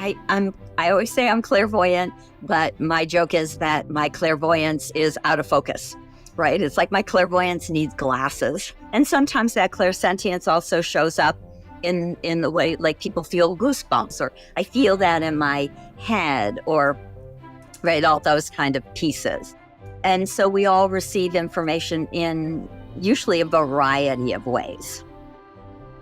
I always say I'm clairvoyant, but my joke is that my clairvoyance is out of focus, right? It's like my clairvoyance needs glasses. And sometimes that clairsentience also shows up in the way like people feel goosebumps, or I feel that in my head, or right, all those kind of pieces. And so we all receive information in usually a variety of ways.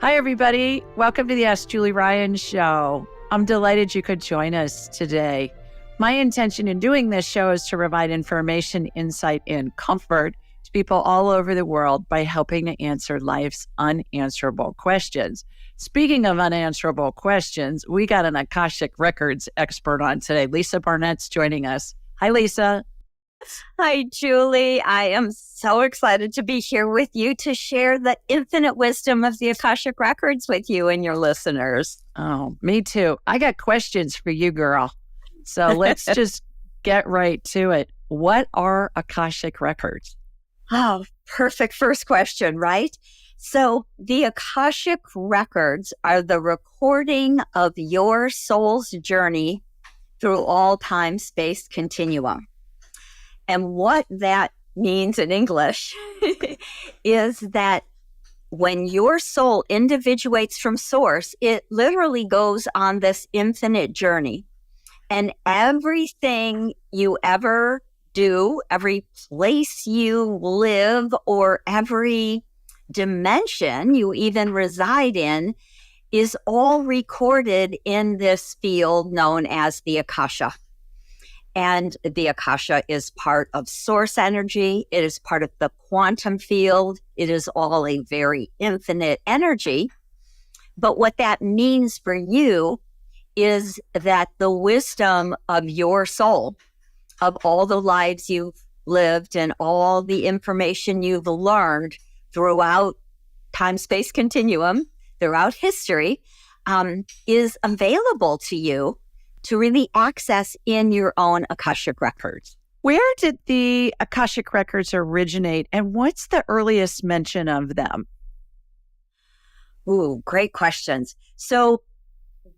Hi, everybody. Welcome to the Ask Julie Ryan Show. I'm delighted you could join us today. My intention in doing this show is to provide information, insight, and comfort to people all over the world by helping to answer life's unanswerable questions. Speaking of unanswerable questions, we got an Akashic Records expert on today. Lisa Barnett's joining us. Hi, Lisa. Hi, Julie. I am so excited to be here with you to share the infinite wisdom of the Akashic Records with you and your listeners. Oh, me too. I got questions for you, girl. So let's just get right to it. What are Akashic Records? Oh, perfect first question, right? So the Akashic Records are the recording of your soul's journey through all time, space continuum. And what that means in English is that when your soul individuates from source, it literally goes on this infinite journey. And everything you ever do, every place you live, or every dimension you even reside in is all recorded in this field known as the Akasha. And the Akasha is part of source energy. It is part of the quantum field. It is all a very infinite energy. But what that means for you is that the wisdom of your soul, of all the lives you've lived and all the information you've learned throughout time-space continuum, throughout history, is available to you to really access in your own Akashic Records. Where did the Akashic Records originate, and what's the earliest mention of them? Ooh, great questions. So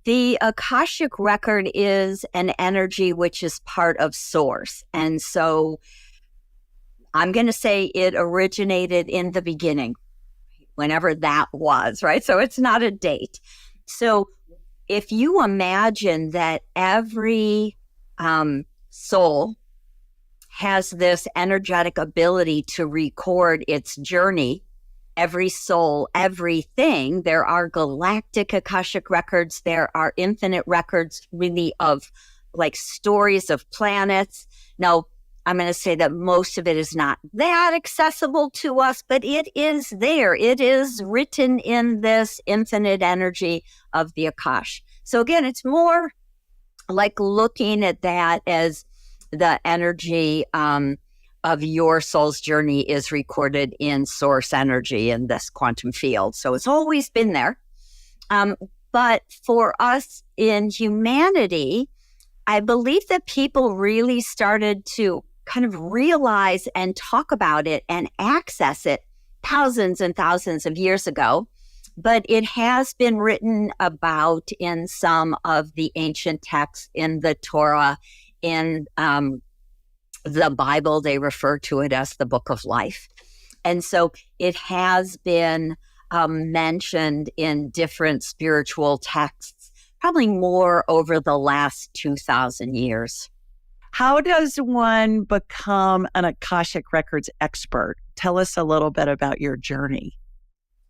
the Akashic Record is an energy which is part of source. And so I'm going to say it originated in the beginning, whenever that was, right? So it's not a date. So if you imagine that every soul has this energetic ability to record its journey, every soul, everything, there are galactic Akashic records, there are infinite records really of like stories of planets. Now, I'm going to say that most of it is not that accessible to us, but it is there. It is written in this infinite energy of the Akash. So again, it's more like looking at that as the energy of your soul's journey is recorded in source energy in this quantum field. So it's always been there. But for us in humanity, I believe that people really started to kind of realize and talk about it and access it thousands and thousands of years ago. But it has been written about in some of the ancient texts, in the Torah, in the Bible. They refer to it as the Book of Life. And so it has been mentioned in different spiritual texts, probably more over the last 2,000 years. How does one become an Akashic Records expert? Tell us a little bit about your journey.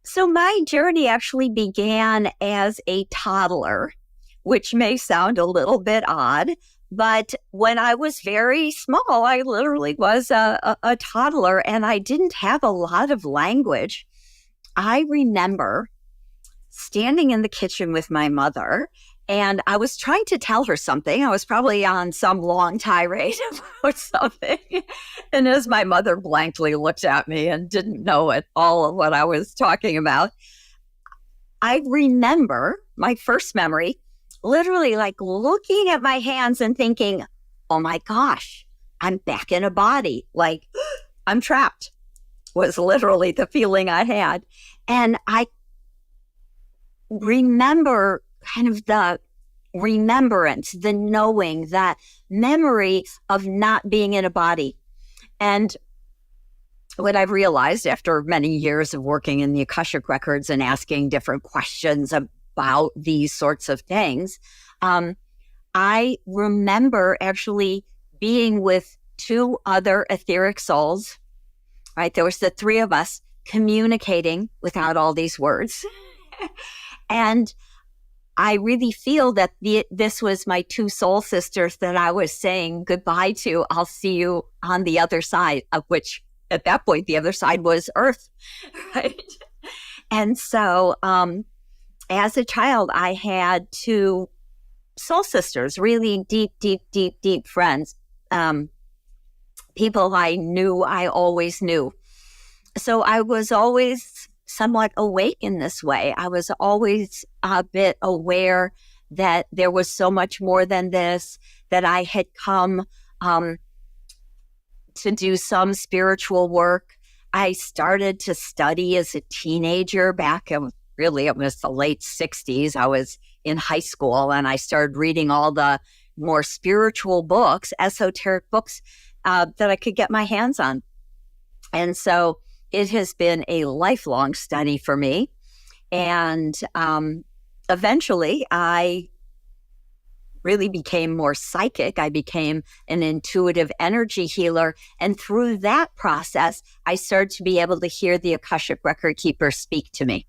So my journey actually began as a toddler, which may sound a little bit odd, but when I was very small, I literally was a toddler and I didn't have a lot of language. I remember standing in the kitchen with my mother, and I was trying to tell her something. I was probably on some long tirade about something. And as my mother blankly looked at me and didn't know at all of what I was talking about, I remember my first memory, literally like looking at my hands and thinking, oh my gosh, I'm back in a body. Like I'm trapped was literally the feeling I had. And I remember kind of the remembrance, the knowing, that memory of not being in a body. And what I've realized after many years of working in the Akashic Records and asking different questions about these sorts of things, I remember actually being with two other etheric souls, right? There was the three of us communicating without all these words. And I really feel that this was my two soul sisters that I was saying goodbye to. I'll see you on the other side, of which at that point, the other side was Earth, right? And so as a child, I had two soul sisters, really deep, deep, deep, deep friends, people I always knew. So I was always somewhat awake in this way. I was always a bit aware that there was so much more than this, that I had come to do some spiritual work. I started to study as a teenager back in, really, it was the late 60s. I was in high school and I started reading all the more spiritual books, esoteric books that I could get my hands on. And so it has been a lifelong study for me. And eventually I really became more psychic. I became an intuitive energy healer. And through that process, I started to be able to hear the Akashic Record Keeper speak to me.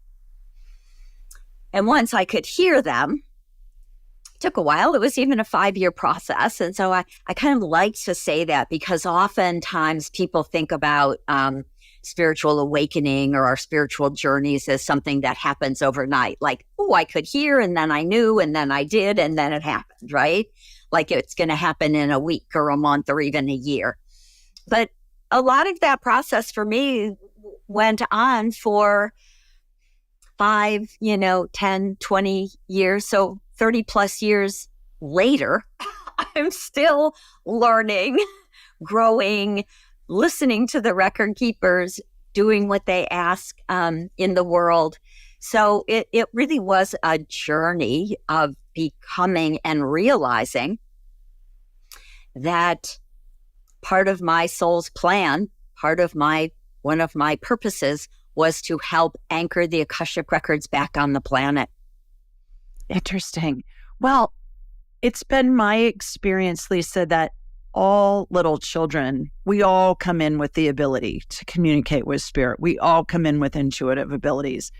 And once I could hear them, it took a while. It was even a 5-year process. And so I kind of like to say that because oftentimes people think about spiritual awakening or our spiritual journeys as something that happens overnight. Like, oh, I could hear and then I knew and then I did and then it happened, right? Like it's going to happen in a week or a month or even a year. But a lot of that process for me went on for 5, 10, 20 years. So 30 plus years later, I'm still learning, growing, listening to the record keepers, doing what they ask in the world. So it really was a journey of becoming and realizing that part of my soul's plan, one of my purposes was to help anchor the Akashic Records back on the planet. Interesting. Well, it's been my experience, Lisa, that all little children, we all come in with the ability to communicate with spirit. We all come in with intuitive abilities.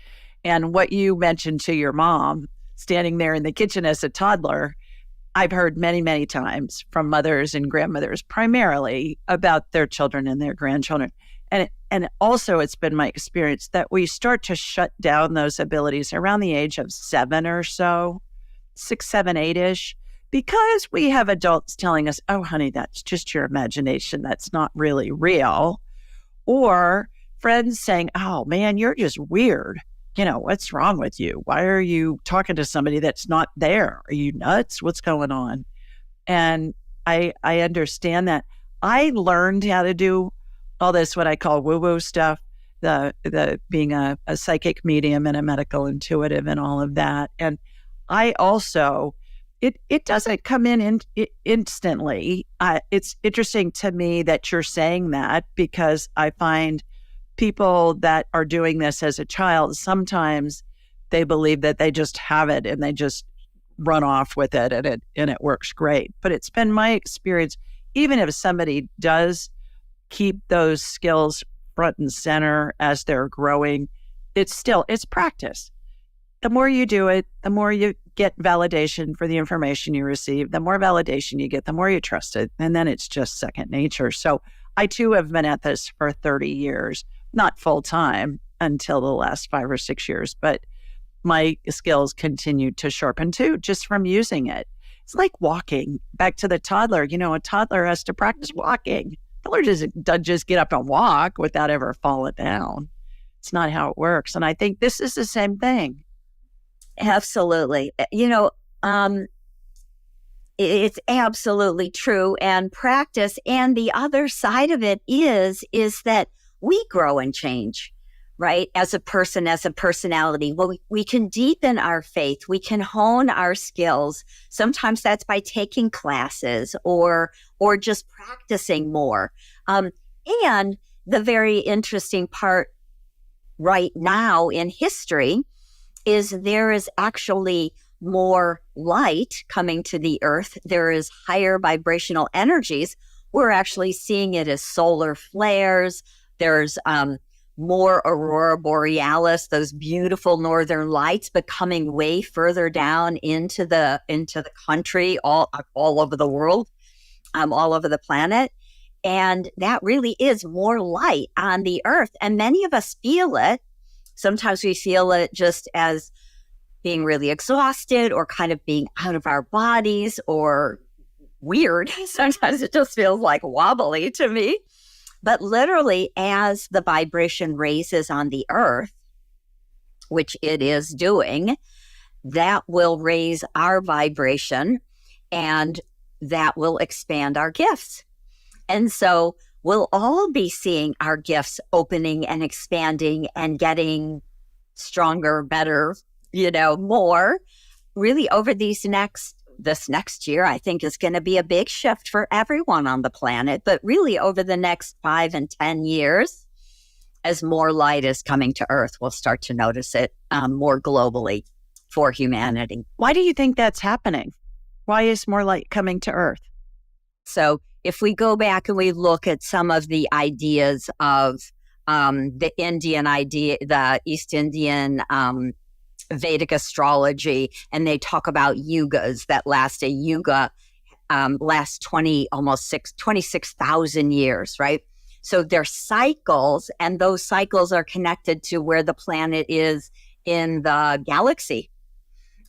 And what you mentioned to your mom, standing there in the kitchen as a toddler, I've heard many, many times from mothers and grandmothers, primarily about their children and their grandchildren. And also it's been my experience that we start to shut down those abilities around the age of 7 or so, 6, 7, 8-ish. Because we have adults telling us, oh, honey, that's just your imagination. That's not really real. Or friends saying, oh, man, you're just weird. What's wrong with you? Why are you talking to somebody that's not there? Are you nuts? What's going on? And I understand that. I learned how to do all this, what I call woo-woo stuff, the being a psychic medium and a medical intuitive and all of that. And I also... It doesn't come in instantly. It's interesting to me that you're saying that because I find people that are doing this as a child, sometimes they believe that they just have it and they just run off with it and it works great. But it's been my experience, even if somebody does keep those skills front and center as they're growing, it's practice. The more you do it, the more you get validation for the information you receive, the more validation you get, the more you trust it. And then it's just second nature. So I too have been at this for 30 years, not full time until the last 5 or 6 years, but my skills continued to sharpen too, just from using it. It's like walking. Back to the toddler, a toddler has to practice walking. The toddler doesn't just get up and walk without ever falling down. It's not how it works. And I think this is the same thing. Absolutely. It's absolutely true. And practice. And the other side of it is that we grow and change, right? As a person, as a personality. Well, we can deepen our faith. We can hone our skills. Sometimes that's by taking classes or just practicing more. And the very interesting part right now in history is there is actually more light coming to the earth. There is higher vibrational energies. We're actually seeing it as solar flares. There's more aurora borealis, those beautiful northern lights, but coming way further down into the country, all over the world, all over the planet. And that really is more light on the earth. And many of us feel it. Sometimes we feel it just as being really exhausted or kind of being out of our bodies or weird. Sometimes it just feels like wobbly to me. But literally, as the vibration raises on the earth, which it is doing, that will raise our vibration and that will expand our gifts. And so we'll all be seeing our gifts opening and expanding and getting stronger, better, more really over this next year. I think is going to be a big shift for everyone on the planet, but really over the next 5 and 10 years, as more light is coming to Earth, we'll start to notice it more globally for humanity. Why do you think that's happening? Why is more light coming to Earth? So if we go back and we look at some of the ideas of the Indian idea, the East Indian Vedic astrology, and they talk about yugas that last a yuga, lasts 26,000 years, right? So they're cycles, and those cycles are connected to where the planet is in the galaxy.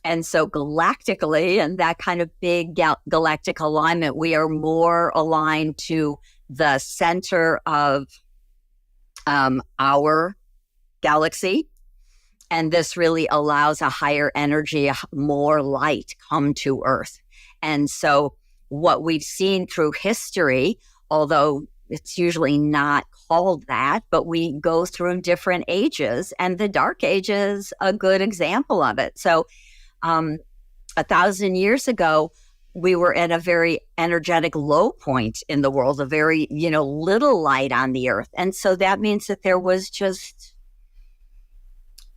And so galactically, and that kind of big galactic alignment, we are more aligned to the center of our galaxy. And this really allows a higher energy, more light come to Earth. And so what we've seen through history, although it's usually not called that, but we go through different ages, and the Dark Age is a good example of it. So 1,000 years ago, we were at a very energetic low point in the world, a very, little light on the earth. And so that means that there was just,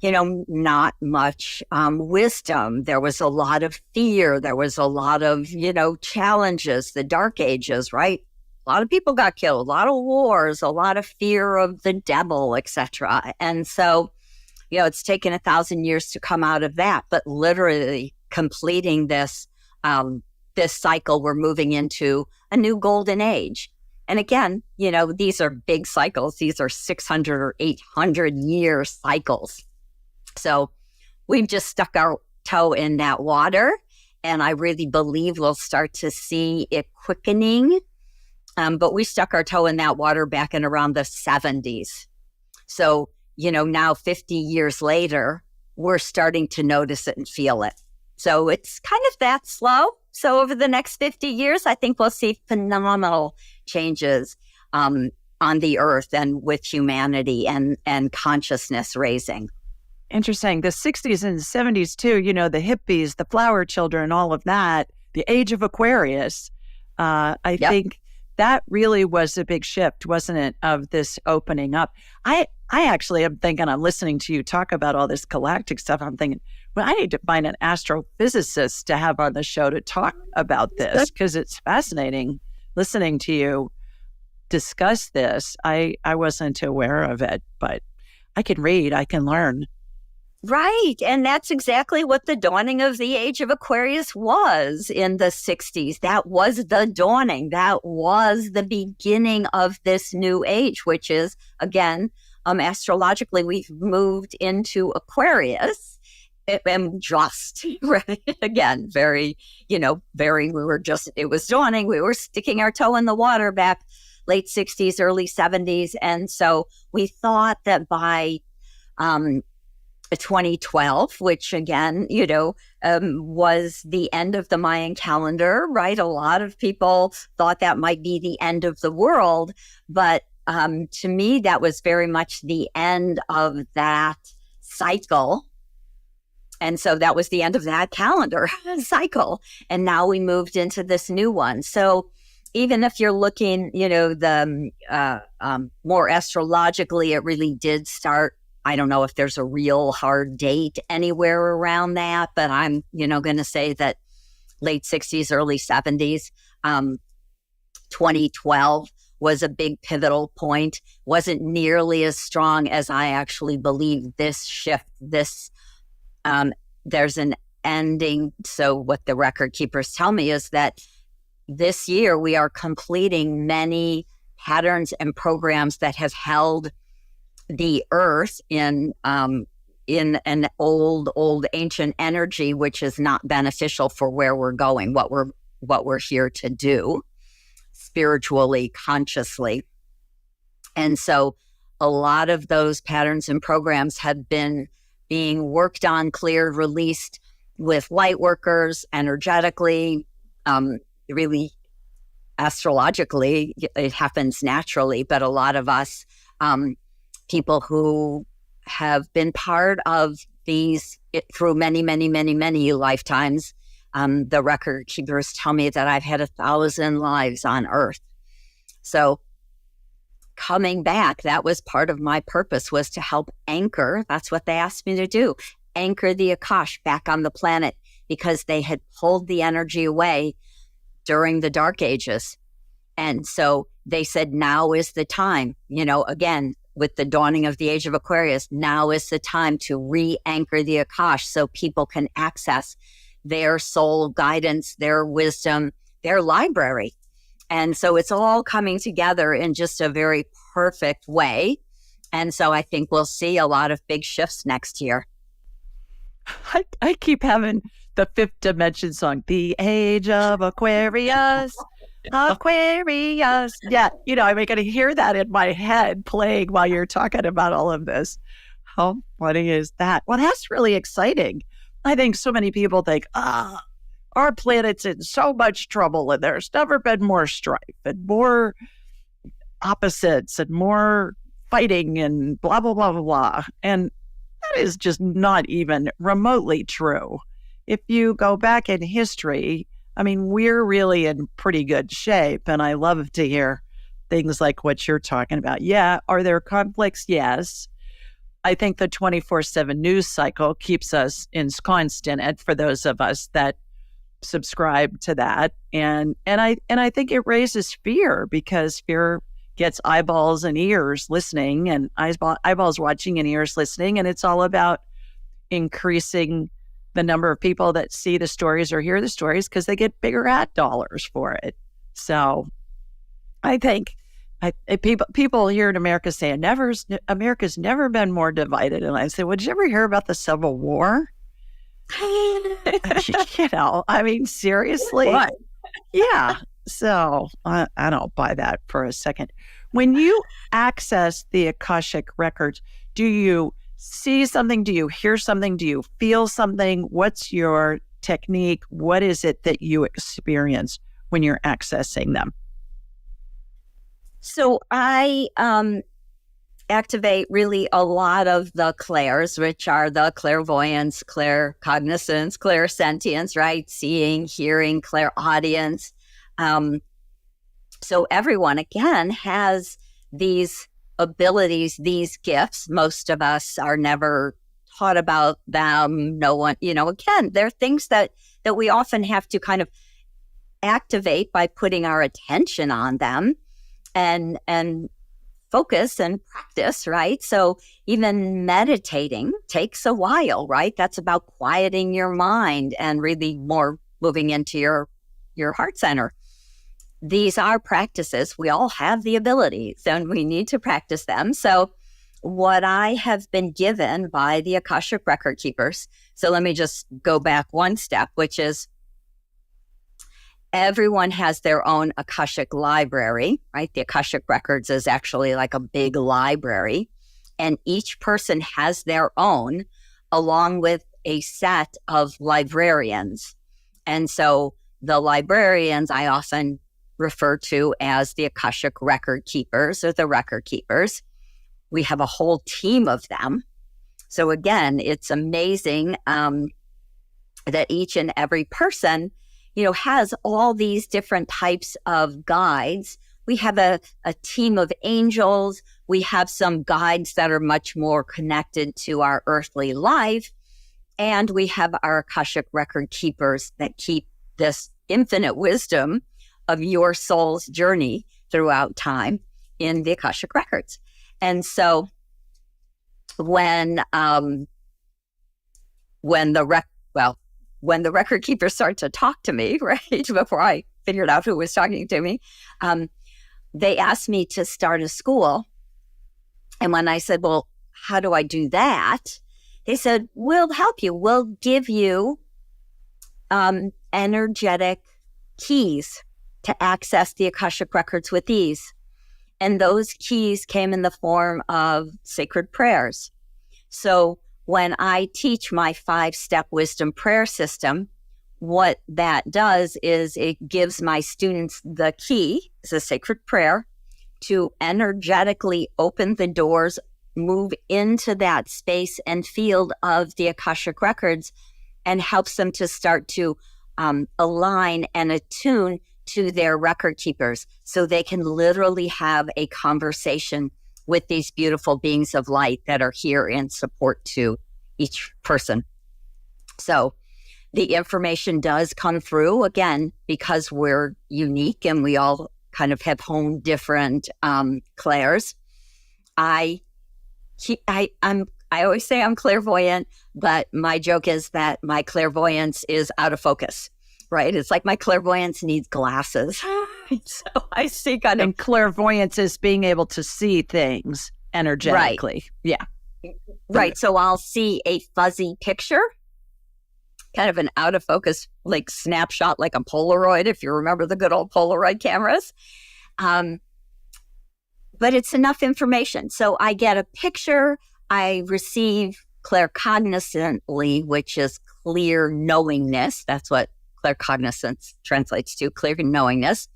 not much wisdom. There was a lot of fear. There was a lot of, challenges, the Dark Ages, right? A lot of people got killed, a lot of wars, a lot of fear of the devil, etc. And so, it's taken 1,000 years to come out of that, but literally completing this cycle, we're moving into a new golden age. And again, these are big cycles. These are 600 or 800 year cycles. So we've just stuck our toe in that water, and I really believe we'll start to see it quickening. But we stuck our toe in that water back in around the 70s. So, now 50 years later, we're starting to notice it and feel it. So it's kind of that slow. So over the next 50 years, I think we'll see phenomenal changes on the earth and with humanity and consciousness raising. Interesting. The 60s and 70s too, the hippies, the flower children, all of that, the age of Aquarius. I think that really was a big shift, wasn't it, of this opening up. I actually am thinking, I'm listening to you talk about all this galactic stuff. I'm thinking, well, I need to find an astrophysicist to have on the show to talk about this, because it's fascinating listening to you discuss this. I wasn't aware of it, but I can read, I can learn. Right. And that's exactly what the dawning of the age of Aquarius was in the 60s. That was the dawning. That was the beginning of this new age, which is, again, astrologically, we've moved into Aquarius. And just, right, again, very, it was dawning. We were sticking our toe in the water back late 60s, early 70s. And so we thought that by 2012, which again, was the end of the Mayan calendar, right? A lot of people thought that might be the end of the world, but to me, that was very much the end of that cycle. And so that was the end of that calendar cycle. And now we moved into this new one. So even if you're looking, the more astrologically, it really did start. I don't know if there's a real hard date anywhere around that, but I'm, going to say that late 60s, early 70s, 2012 was a big pivotal point. Wasn't nearly as strong as I actually believe this shift, there's an ending. So what the record keepers tell me is that this year we are completing many patterns and programs that have held the earth in an old ancient energy, which is not beneficial for where we're going, what we're here to do spiritually, consciously. And so a lot of those patterns and programs have been being worked on, cleared, released with light workers energetically, really astrologically. It happens naturally, but a lot of us, people who have been part of these through many, many, many, many lifetimes, the record keepers tell me that I've had 1,000 lives on Earth. So coming back, that was part of my purpose, was to help anchor. That's what they asked me to do. Anchor the Akash back on the planet, because they had pulled the energy away during the Dark Ages. And so they said, now is the time, again, with the dawning of the age of Aquarius, now is the time to re-anchor the Akash so people can access their soul guidance, their wisdom, their library. And so it's all coming together in just a very perfect way. And so I think we'll see a lot of big shifts next year. I keep having the Fifth Dimension song, The Age of Aquarius, Aquarius. Yeah, I'm going to hear that in my head playing while you're talking about all of this. How funny is that? Well, that's really exciting. I think so many people think, our planet's in so much trouble and there's never been more strife and more opposites and more fighting and blah, blah, blah, blah, blah. And that is just not even remotely true. If you go back in history, we're really in pretty good shape. And I love to hear things like what you're talking about. Yeah. Are there conflicts? Yes. I think the 24/7 news cycle keeps us ensconced in it for those of us that subscribe to that. And I think it raises fear, because fear gets eyeballs and ears listening, and eyeballs watching and ears listening. And it's all about increasing the number of people that see the stories or hear the stories, because they get bigger ad dollars for it. So I think people here in America say America's never been more divided. And I say, well, did you ever hear about the Civil War? Seriously. What? Yeah. So I don't buy that for a second. When you access the Akashic Records, do you see something? Do you hear something? Do you feel something? What's your technique? What is it that you experience when you're accessing them? So I activate really a lot of the clairs, which are the clairvoyance, claircognizance, clairsentience, right? Seeing, hearing, clairaudience. So everyone, again, has these abilities, these gifts. Most of us are never taught about them. No one, again, they're things that we often have to kind of activate by putting our attention on them and focus and practice, right? So even meditating takes a while, right? That's about quieting your mind and really more moving into your heart center. These are practices. We all have the abilities and we need to practice them. So what I have been given by the Akashic Record Keepers, so let me just go back one step, which is everyone has their own Akashic library, right? The Akashic Records is actually like a big library, and each person has their own, along with a set of librarians. And so the librarians, I often refer to as the Akashic Record Keepers or the Record Keepers. We have a whole team of them. So again, it's amazing that each and every person, has all these different types of guides. We have a team of angels. We have some guides that are much more connected to our earthly life. And we have our Akashic Record Keepers that keep this infinite wisdom of your soul's journey throughout time in the Akashic Records. And so when the record keepers start to talk to me, right, before I figured out who was talking to me, they asked me to start a school. And when I said, well, how do I do that? They said, we'll help you. We'll give you energetic keys to access the Akashic Records with ease. And those keys came in the form of sacred prayers. So when I teach my 5-step wisdom prayer system, what that does is it gives my students the key, it's a sacred prayer, to energetically open the doors, move into that space and field of the Akashic Records, and helps them to start to align and attune to their record keepers so they can literally have a conversation with these beautiful beings of light that are here in support to each person. So the information does come through, again, because we're unique and we all kind of have honed different clairs. I always say I'm clairvoyant, but my joke is that my clairvoyance is out of focus, right? It's like my clairvoyance needs glasses. So I see kind of... And clairvoyance is being able to see things energetically. Right. Yeah. Right. So I'll see a fuzzy picture, kind of an out of focus, like snapshot, like a Polaroid, if you remember the good old Polaroid cameras. But it's enough information. So I get a picture, I receive claircognizantly, which is clear knowingness. That's what claircognizance translates to, clear knowingness,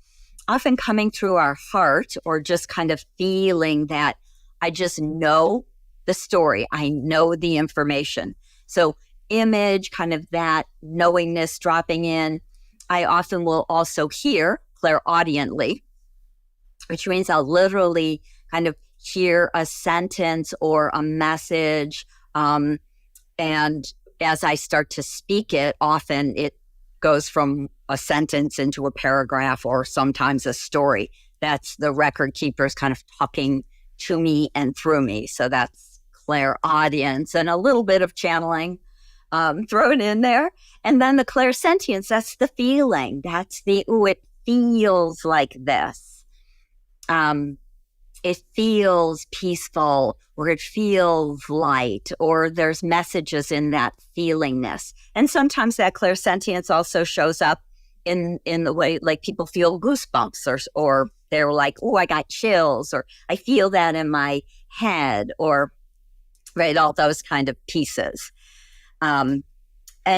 often coming through our heart or just kind of feeling that I just know the story. I know the information. So image, kind of that knowingness dropping in. I often will also hear clairaudiently, which means I'll literally kind of hear a sentence or a message. And as I start to speak it, often it goes from a sentence into a paragraph or sometimes a story. That's the record keepers kind of talking to me and through me. So that's clairaudience and a little bit of channeling thrown in there. And then the clairsentience, that's the feeling. That's the, it feels like this. It feels peaceful, or it feels light, or there's messages in that feelingness. And sometimes that clairsentience also shows up in the way, like people feel goosebumps, or they're like, oh, I got chills, or I feel that in my head, or right, all those kind of pieces. And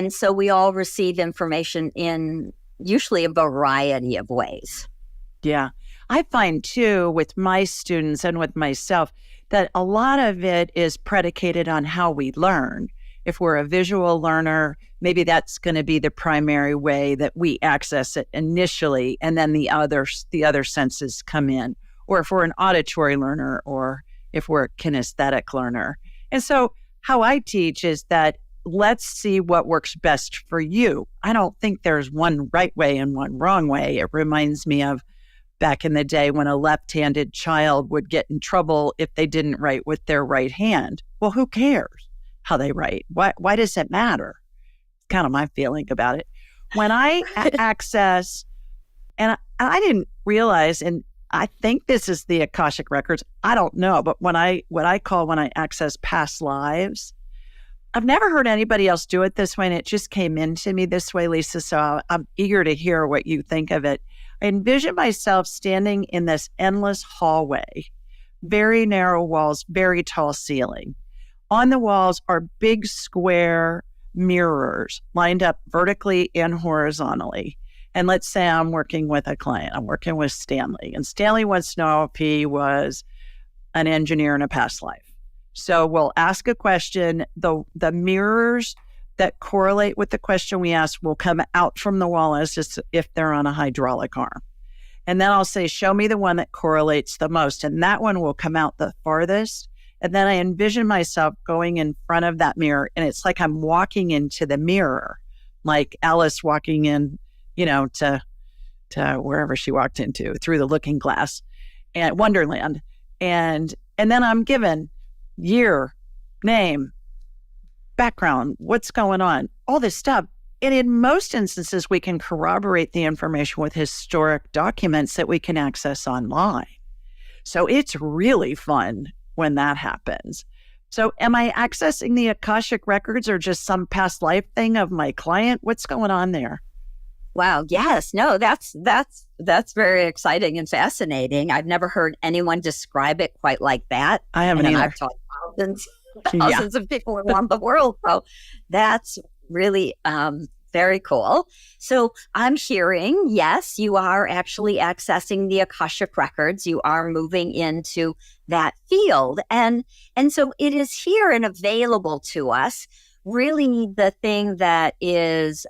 so we all receive information in usually a variety of ways. Yeah. I find too with my students and with myself that a lot of it is predicated on how we learn. If we're a visual learner, maybe that's going to be the primary way that we access it initially, and then the other senses come in. Or if we're an auditory learner, or if we're a kinesthetic learner. And so how I teach is that let's see what works best for you. I don't think there's one right way and one wrong way. It reminds me of back in the day when a left-handed child would get in trouble if they didn't write with their right hand. Well, who cares how they write? Why does it matter? It's kind of my feeling about it. When I access, and I didn't realize, and I think this is the Akashic Records, I don't know, but when I access past lives, I've never heard anybody else do it this way, and it just came into me this way, Lisa, so I'm eager to hear what you think of it. I envision myself standing in this endless hallway, very narrow walls, very tall ceiling. On the walls are big square mirrors lined up vertically and horizontally. And let's say I'm working with a client. I'm working with Stanley. And Stanley wants to know if he was an engineer in a past life. So we'll ask a question. The mirrors that correlate with the question we ask will come out from the wall as just if they're on a hydraulic arm. And then I'll say, show me the one that correlates the most. And that one will come out the farthest. And then I envision myself going in front of that mirror. And it's like I'm walking into the mirror, like Alice walking in, to wherever she walked into through the looking glass at Wonderland. And then I'm given year, name, background, what's going on, all this stuff. And in most instances, we can corroborate the information with historic documents that we can access online. So it's really fun when that happens. So am I accessing the Akashic Records or just some past life thing of my client? What's going on there? Wow. Yes. No, that's very exciting and fascinating. I've never heard anyone describe it quite like that. I haven't either. I've taught thousands of people around the world. So that's really very cool. So I'm hearing, yes, you are actually accessing the Akashic Records. You are moving into that field. And so it is here and available to us. Really the thing that is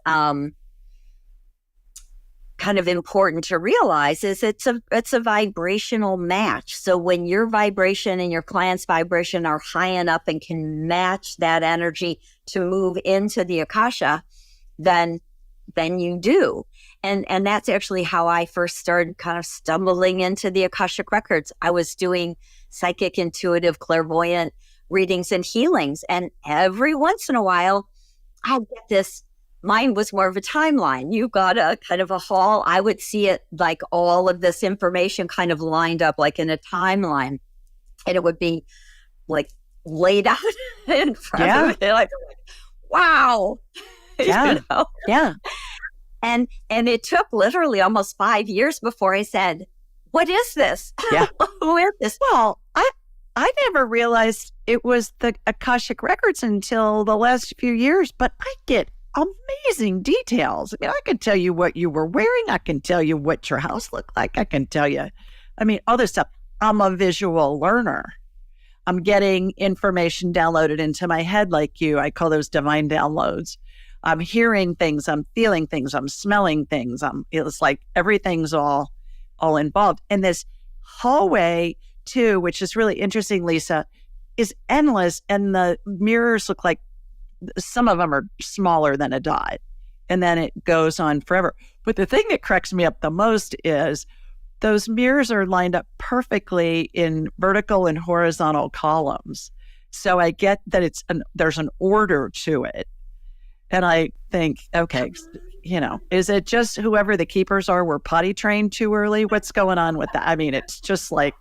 kind of important to realize is it's a vibrational match. So when your vibration and your client's vibration are high enough and can match that energy to move into the Akasha, then you do. And that's actually how I first started kind of stumbling into the Akashic Records. I was doing psychic, intuitive, clairvoyant readings and healings. And every once in a while, I get this. Mine was more of a timeline. You got a kind of a hall. I would see it like all of this information kind of lined up like in a timeline. And it would be like laid out in front of me. Like, wow. Yeah. Yeah. And it took literally almost 5 years before I said, what is this? Yeah. Who is this? Well, I never realized it was the Akashic Records until the last few years, but I get amazing details. I mean, I can tell you what you were wearing. I can tell you what your house looked like. I can tell you, all this stuff. I'm a visual learner. I'm getting information downloaded into my head like you. I call those divine downloads. I'm hearing things. I'm feeling things. I'm smelling things. It's like everything's all involved. And this hallway too, which is really interesting, Lisa, is endless. And the mirrors look like some of them are smaller than a dot, and then it goes on forever. But the thing that cracks me up the most is those mirrors are lined up perfectly in vertical and horizontal columns. So I get that there's an order to it. And I think, okay, is it just whoever the keepers are were potty trained too early? What's going on with that? It's just like,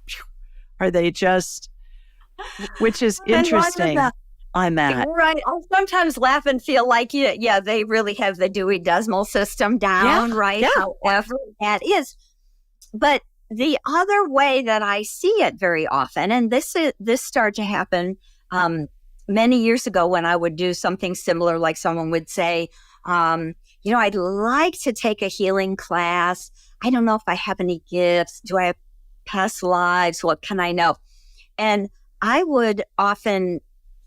are they just, which is interesting. On that. Right. I'll sometimes laugh and feel like, they really have the Dewey Decimal System down, right? Yeah. However that is. But the other way that I see it very often, and this started to happen many years ago when I would do something similar, like someone would say, I'd like to take a healing class. I don't know if I have any gifts. Do I have past lives? What can I know? And I would often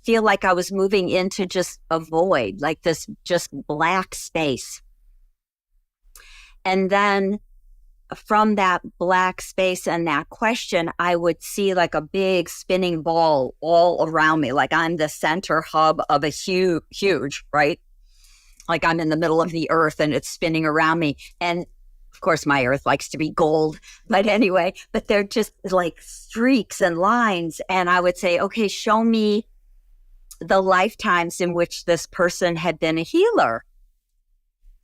feel like I was moving into just a void, like this just black space. And then from that black space and that question, I would see like a big spinning ball all around me, like I'm the center hub of a huge, right? Like I'm in the middle of the earth and it's spinning around me. And of course, my earth likes to be gold. But anyway, but they're just like streaks and lines. And I would say, okay, show me the lifetimes in which this person had been a healer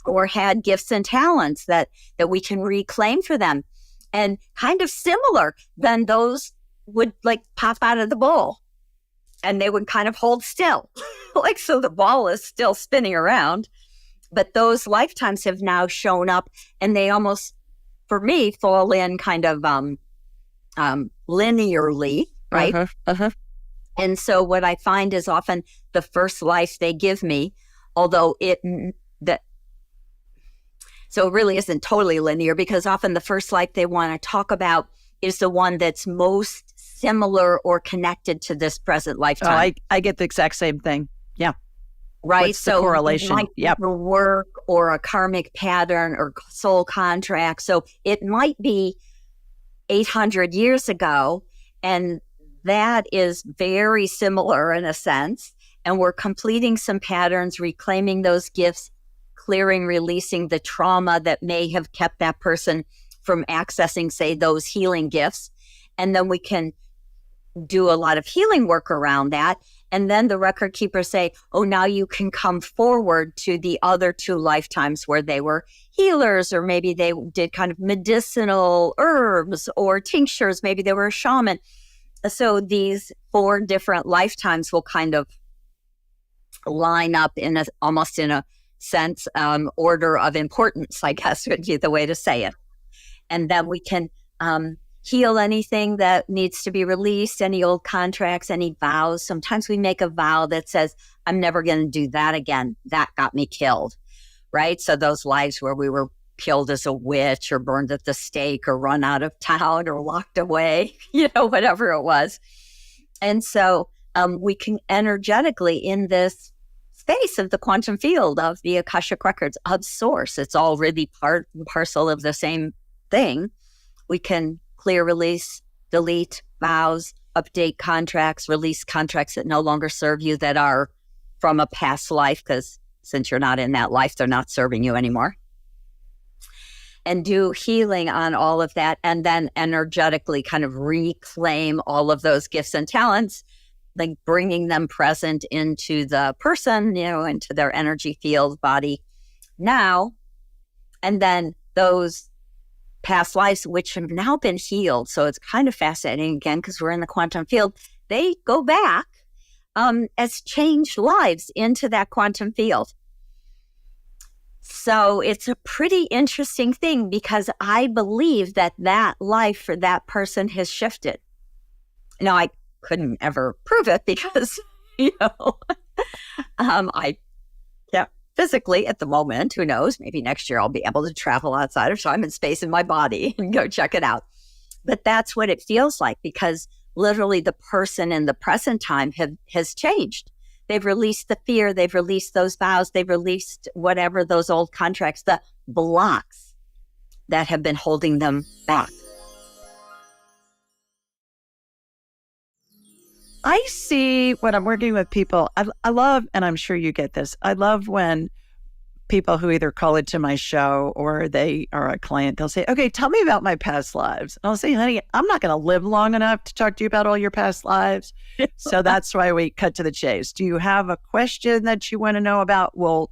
or had gifts and talents that we can reclaim for them. And kind of similar, then those would like pop out of the bowl and they would kind of hold still. Like, so the ball is still spinning around, but those lifetimes have now shown up and they almost, for me, fall in kind of linearly, right? And so what I find is often the first life they give me, although So it really isn't totally linear, because often the first life they want to talk about is the one that's most similar or connected to this present lifetime. I get the exact same thing. Yeah. Right. What's the So correlation? it might be a work or a karmic pattern or soul contract. So it might be 800 years ago, and that is very similar in a sense. And we're completing some patterns, reclaiming those gifts, clearing, releasing the trauma that may have kept that person from accessing, say, those healing gifts. And then we can do a lot of healing work around that. And then the record keepers say, oh, now you can come forward to the other 2 lifetimes where they were healers, or maybe they did kind of medicinal herbs or tinctures. Maybe they were a shaman. So these 4 different lifetimes will kind of line up in almost in a sense, order of importance, I guess would be the way to say it. And then we can heal anything that needs to be released, any old contracts, any vows. Sometimes we make a vow that says, I'm never going to do that again. That got me killed, right? So those lives where we were killed as a witch or burned at the stake or run out of town or locked away, whatever it was. And so we can energetically, in this space of the quantum field of the Akashic Records of Source, it's all really part and parcel of the same thing. We can clear, release, delete vows, update contracts, release contracts that no longer serve you, that are from a past life, because since you're not in that life, they're not serving you anymore. And do healing on all of that, and then energetically kind of reclaim all of those gifts and talents, like bringing them present into the person, into their energy field, body now. And then those past lives, which have now been healed. So it's kind of fascinating, again, because we're in the quantum field. They go back as changed lives into that quantum field. So it's a pretty interesting thing, because I believe that life for that person has shifted. Now, I couldn't ever prove it because, I can't physically at the moment. Who knows? Maybe next year I'll be able to travel outside of time and space in my body and go check it out. But that's what it feels like, because literally the person in the present time has changed. They've released the fear. They've released those vows. They've released whatever, those old contracts, the blocks that have been holding them back. I see when I'm working with people, I love, and I'm sure you get this, I love when people who either call into my show or they are a client, they'll say, okay, tell me about my past lives. And I'll say, honey, I'm not going to live long enough to talk to you about all your past lives. So that's why we cut to the chase. Do you have a question that you want to know about? We'll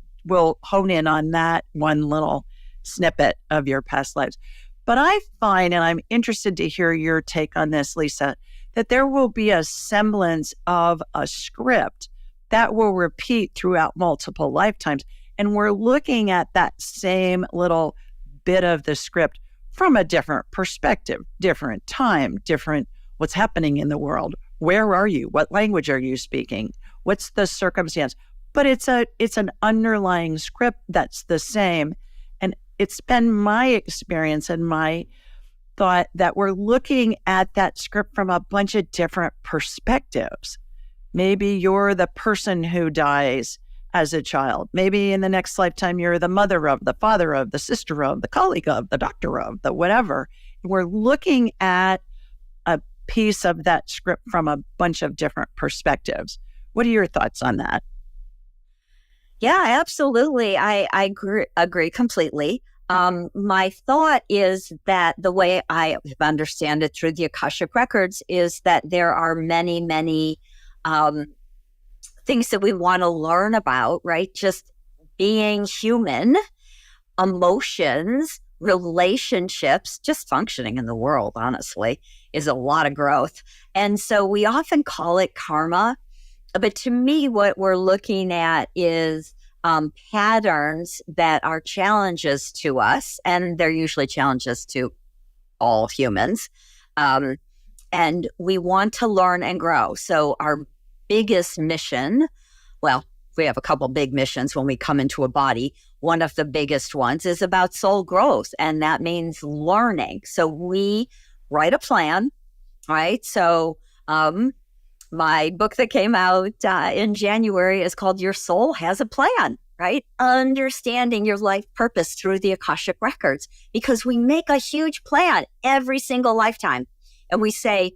hone in on that one little snippet of your past lives. But I find, and I'm interested to hear your take on this, Lisa, that there will be a semblance of a script that will repeat throughout multiple lifetimes. And we're looking at that same little bit of the script from a different perspective, different time, different what's happening in the world. Where are you? What language are you speaking? What's the circumstance? But it's an underlying script that's the same. And it's been my experience and my thought that we're looking at that script from a bunch of different perspectives. Maybe you're the person who dies as a child. Maybe in the next lifetime, you're the mother of, the father of, the sister of, the colleague of, the doctor of, the whatever. We're looking at a piece of that script from a bunch of different perspectives. What are your thoughts on that? Yeah, absolutely. I agree completely. My thought is that the way I understand it through the Akashic Records is that there are many, many things that we want to learn about, right? Just being human, emotions, relationships, just functioning in the world, honestly, is a lot of growth. And so we often call it karma. But to me, what we're looking at is patterns that are challenges to us, and they're usually challenges to all humans. And we want to learn and grow. So our biggest mission, well, we have a couple big missions when we come into a body. one of the biggest ones is about soul growth, and that means learning. So we write a plan, right? So my book that came out in January is called Your Soul Has a Plan, right? Understanding your life purpose through the Akashic Records, because we make a huge plan every single lifetime. And we say,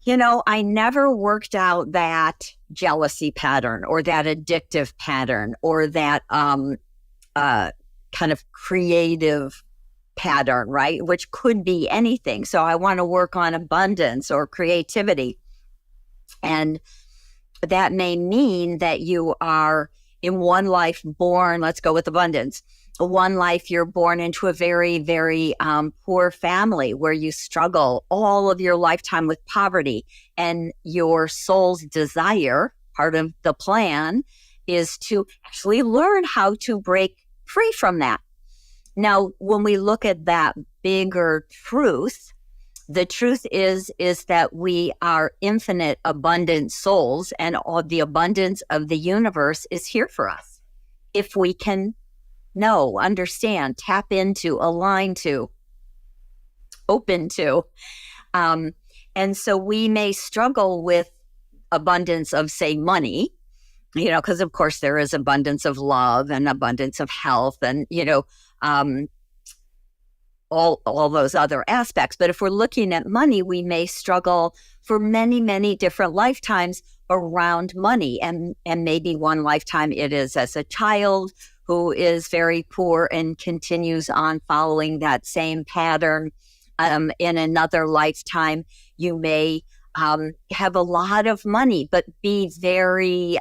I never worked out that jealousy pattern or that addictive pattern or that kind of creative pattern, right? Which could be anything. So I want to work on abundance or creativity. And that may mean that you are in one life born, let's go with abundance. One life you're born into a very, very poor family where you struggle all of your lifetime with poverty, and your soul's desire, part of the plan, is to actually learn how to break free from that. Now, when we look at that bigger truth, the truth is that we are infinite, abundant souls, and all the abundance of the universe is here for us. If we can know, understand, tap into, align to, open to. And so we may struggle with abundance of, say, money, because of course there is abundance of love and abundance of health and, all those other aspects. But if we're looking at money, we may struggle for many, many different lifetimes around money. And maybe one lifetime it is as a child who is very poor and continues on following that same pattern. In another lifetime, you may have a lot of money, but be very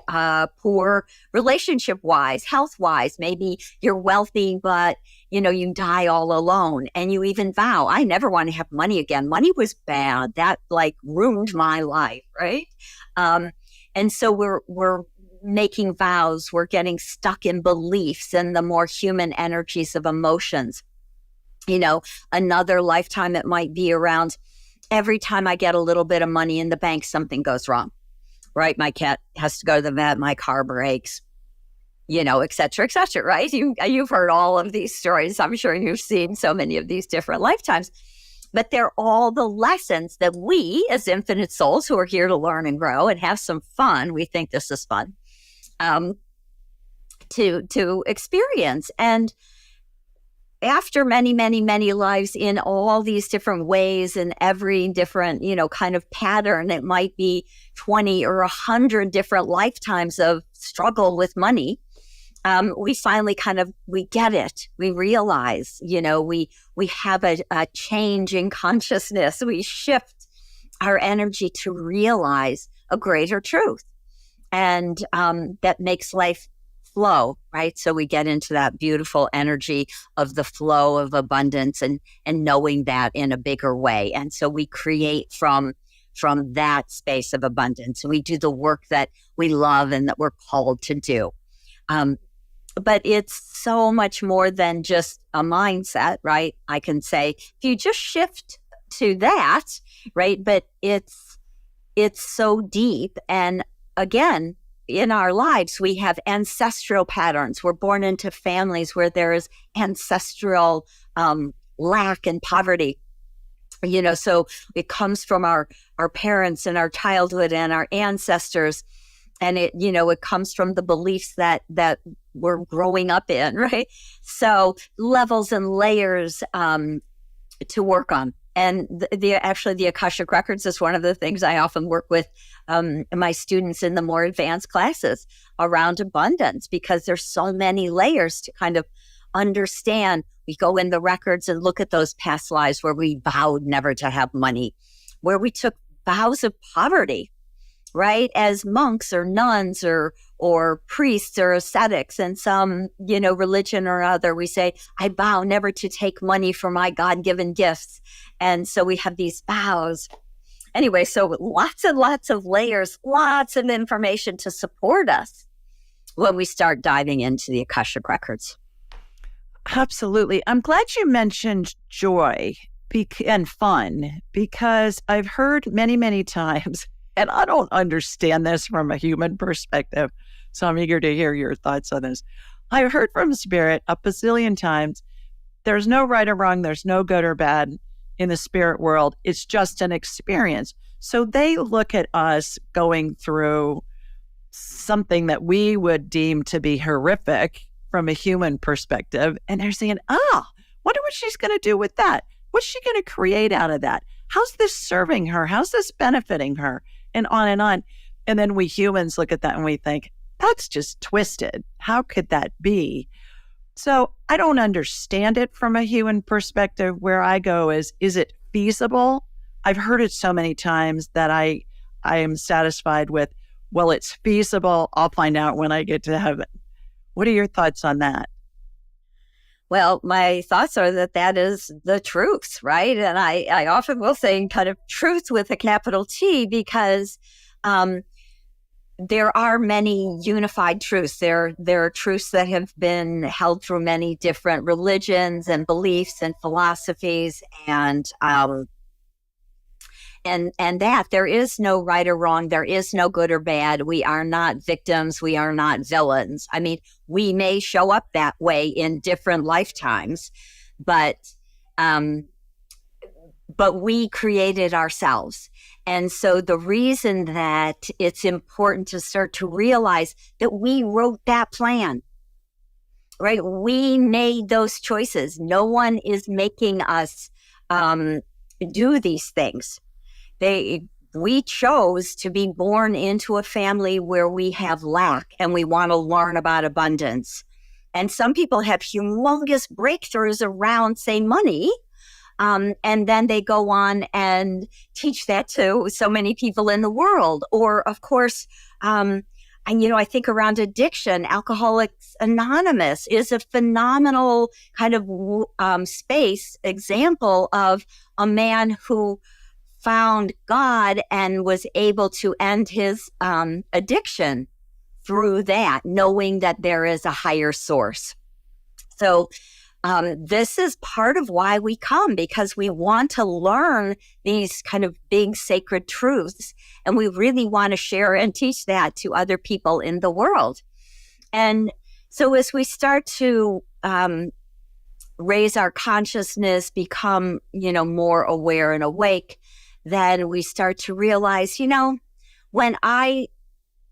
poor relationship-wise, health-wise. Maybe you're wealthy, but you die all alone, and you even vow, I never want to have money again. Money was bad. That ruined my life, right? And so we're making vows. We're getting stuck in beliefs and the more human energies of emotions. Another lifetime it might be around, every time I get a little bit of money in the bank, something goes wrong, right? My cat has to go to the vet, my car breaks, et cetera, right? You've heard all of these stories. I'm sure you've seen so many of these different lifetimes, but they're all the lessons that we as infinite souls who are here to learn and grow and have some fun, we think this is fun, to experience. And after many, many, many lives in all these different ways and every different, kind of pattern, it might be 20 or 100 different lifetimes of struggle with money. We finally we get it. We realize, we have a change in consciousness. We shift our energy to realize a greater truth. And that makes life flow, right? So we get into that beautiful energy of the flow of abundance and knowing that in a bigger way. And so we create from that space of abundance. We do the work that we love and that we're called to do. But it's so much more than just a mindset, right? I can say, if you just shift to that, right? But it's so deep. And again, in our lives, we have ancestral patterns. We're born into families where there is ancestral lack and poverty. So it comes from our parents and our childhood and our ancestors. And it comes from the beliefs that we're growing up in, right? So levels and layers to work on. And the Akashic Records is one of the things I often work with my students in the more advanced classes around abundance, because there's so many layers to kind of understand. We go in the records and look at those past lives where we vowed never to have money, where we took vows of poverty, right? As monks or nuns or priests or ascetics in some, religion or other, we say, I vow never to take money for my God-given gifts. And so we have these vows. Anyway, so lots and lots of layers, lots of information to support us when we start diving into the Akashic Records. Absolutely. I'm glad you mentioned joy and fun, because I've heard many, many times, and I don't understand this from a human perspective, so I'm eager to hear your thoughts on this. I've heard from spirit a bazillion times. There's no right or wrong. There's no good or bad in the spirit world. It's just an experience. So they look at us going through something that we would deem to be horrific from a human perspective. And they're saying, wonder what she's going to do with that. What's she going to create out of that? How's this serving her? How's this benefiting her? And on and on. And then we humans look at that and we think, that's just twisted. How could that be? So I don't understand it from a human perspective. Where I go is it feasible? I've heard it so many times that I am satisfied with, well, it's feasible. I'll find out when I get to heaven. What are your thoughts on that? Well, my thoughts are that is the truth, right? And I often will say kind of truth with a capital T, because there are many unified truths. There are truths that have been held through many different religions and beliefs and philosophies, and that there is no right or wrong. There is no good or bad. We are not victims. We are not villains. I mean, we may show up that way in different lifetimes, but we created ourselves. And so the reason that it's important to start to realize that we wrote that plan, right? We made those choices. No one is making us do these things. We chose to be born into a family where we have lack and we want to learn about abundance. And some people have humongous breakthroughs around, say, money. And then they go on and teach that to so many people in the world. Or, of course, I think around addiction, Alcoholics Anonymous is a phenomenal kind of space example of a man who found God and was able to end his addiction through that, knowing that there is a higher source. So this is part of why we come, because we want to learn these kind of big sacred truths, and we really want to share and teach that to other people in the world. And so as we start to raise our consciousness, become, more aware and awake, then we start to realize, when I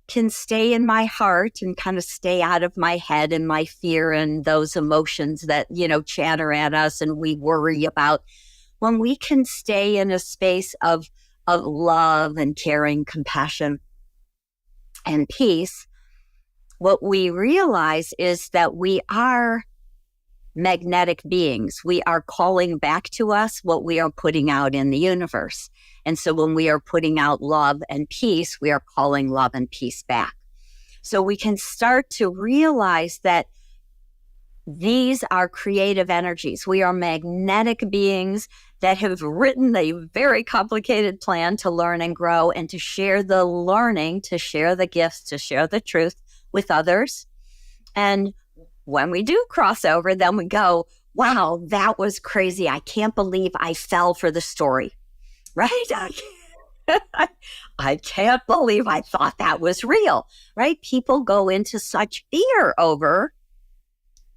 can stay in my heart and kind of stay out of my head and my fear and those emotions that, chatter at us and we worry about, when we can stay in a space of love and caring, compassion, and peace, what we realize is that we are magnetic beings. We are calling back to us what we are putting out in the universe. And so when we are putting out love and peace, we are calling love and peace back. So we can start to realize that these are creative energies. We are magnetic beings that have written a very complicated plan to learn and grow and to share the learning, to share the gifts, to share the truth with others. And when we do cross over, then we go, wow, that was crazy. I can't believe I fell for the story, right? I can't believe I thought that was real, right? People go into such fear over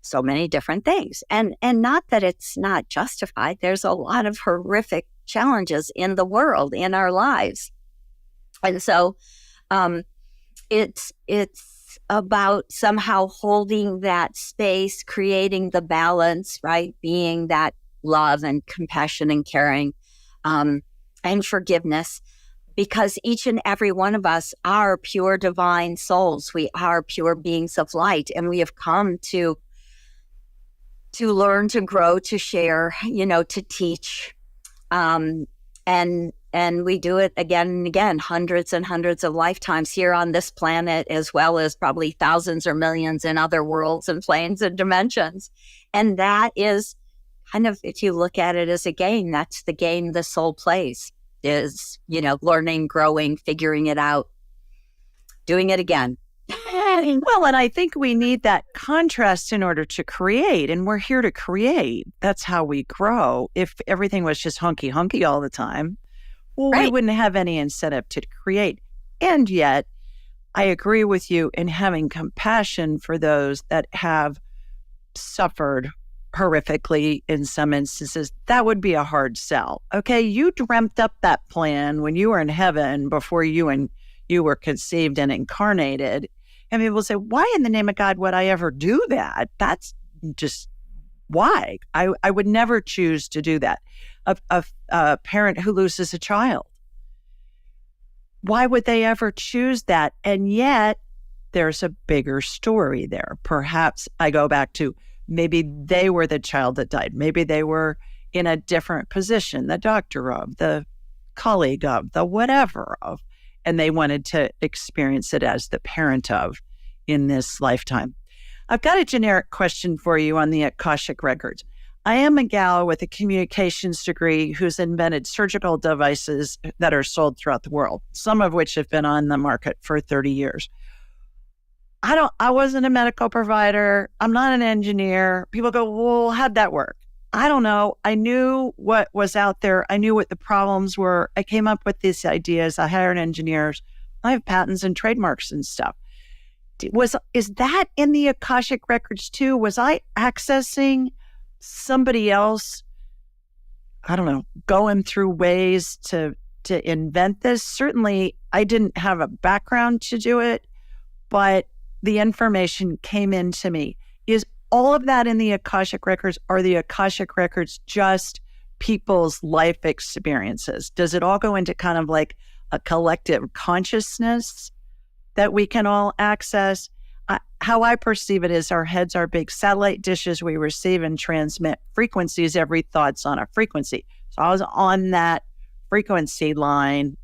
so many different things. And not that it's not justified. There's a lot of horrific challenges in the world, in our lives. And so it's about somehow holding that space, creating the balance, right? Being that love and compassion and caring and forgiveness, because each and every one of us are pure divine souls. We are pure beings of light, and we have come to learn, to grow, to share, to teach. And we do it again and again, hundreds and hundreds of lifetimes here on this planet, as well as probably thousands or millions in other worlds and planes and dimensions. And that is kind of, if you look at it as a game, that's the game the soul plays, is, learning, growing, figuring it out, doing it again. Well, and I think we need that contrast in order to create, and we're here to create. That's how we grow. If everything was just hunky-hunky all the time, well, right, we wouldn't have any incentive to create. And yet, I agree with you in having compassion for those that have suffered horrifically in some instances. That would be a hard sell. Okay, you dreamt up that plan when you were in heaven before you were conceived and incarnated. And people say, why in the name of God would I ever do that? That's just why. I would never choose to do that. A parent who loses a child, why would they ever choose that? And yet there's a bigger story there. Perhaps I go back to maybe they were the child that died. Maybe they were in a different position, the doctor of, the colleague of, the whatever of, and they wanted to experience it as the parent of in this lifetime. I've got a generic question for you on the Akashic Records. I am a gal with a communications degree who's invented surgical devices that are sold throughout the world, some of which have been on the market for 30 years. I wasn't a medical provider. I'm not an engineer. People go, well, how'd that work? I don't know. I knew what was out there. I knew what the problems were. I came up with these ideas. I hired engineers. I have patents and trademarks and stuff. Is that in the Akashic Records too? Was I accessing somebody else, I don't know, going through ways to invent this? Certainly, I didn't have a background to do it, but the information came into me. Is all of that in the Akashic Records? Are the Akashic Records just people's life experiences? Does it all go into kind of like a collective consciousness that we can all access? How I perceive it is our heads are big satellite dishes. We receive and transmit frequencies. Every thought's on a frequency. So I was on that frequency line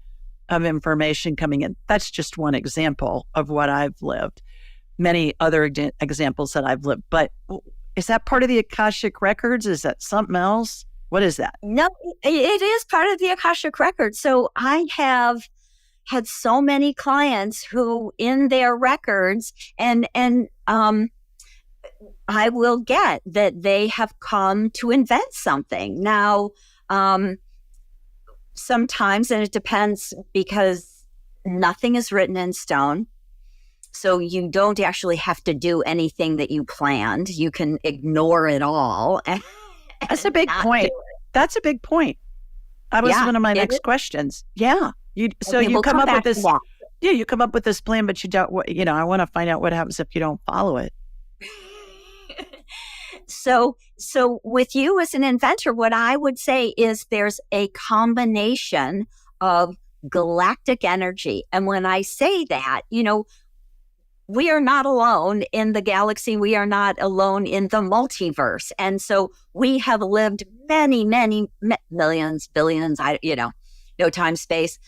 of information coming in. That's just one example of what I've lived. Many other examples that I've lived. But is that part of the Akashic Records? Is that something else? What is that? No, it is part of the Akashic Records. So I have had so many clients who in their records and I will get that they have come to invent something. Now, sometimes, and it depends because nothing is written in stone. So you don't actually have to do anything that you planned. You can ignore it all. That's a big point. That was one of my next questions. Yeah. You come up with this. Yeah, you come up with this plan, but you don't. I want to find out what happens if you don't follow it. So with you as an inventor, what I would say is there's a combination of galactic energy, and when I say that, we are not alone in the galaxy. We are not alone in the multiverse. And so we have lived many, many millions, billions, no time, space,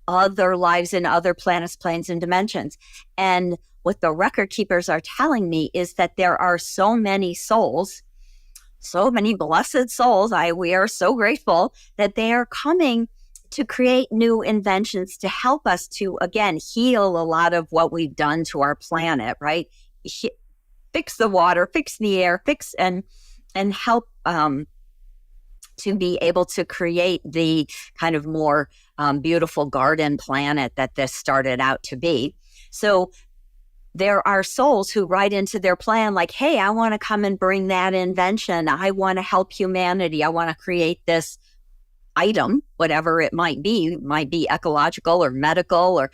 other lives in other planets, planes, and dimensions. And what the record keepers are telling me is that there are so many souls, so many blessed souls. We are so grateful that they are coming to create new inventions to help us to, again, heal a lot of what we've done to our planet, right? Fix the water, fix the air, fix and help to be able to create the kind of more beautiful garden planet that this started out to be. So there are souls who write into their plan like, hey, I want to come and bring that invention. I want to help humanity. I want to create this item, whatever it might be ecological or medical, or,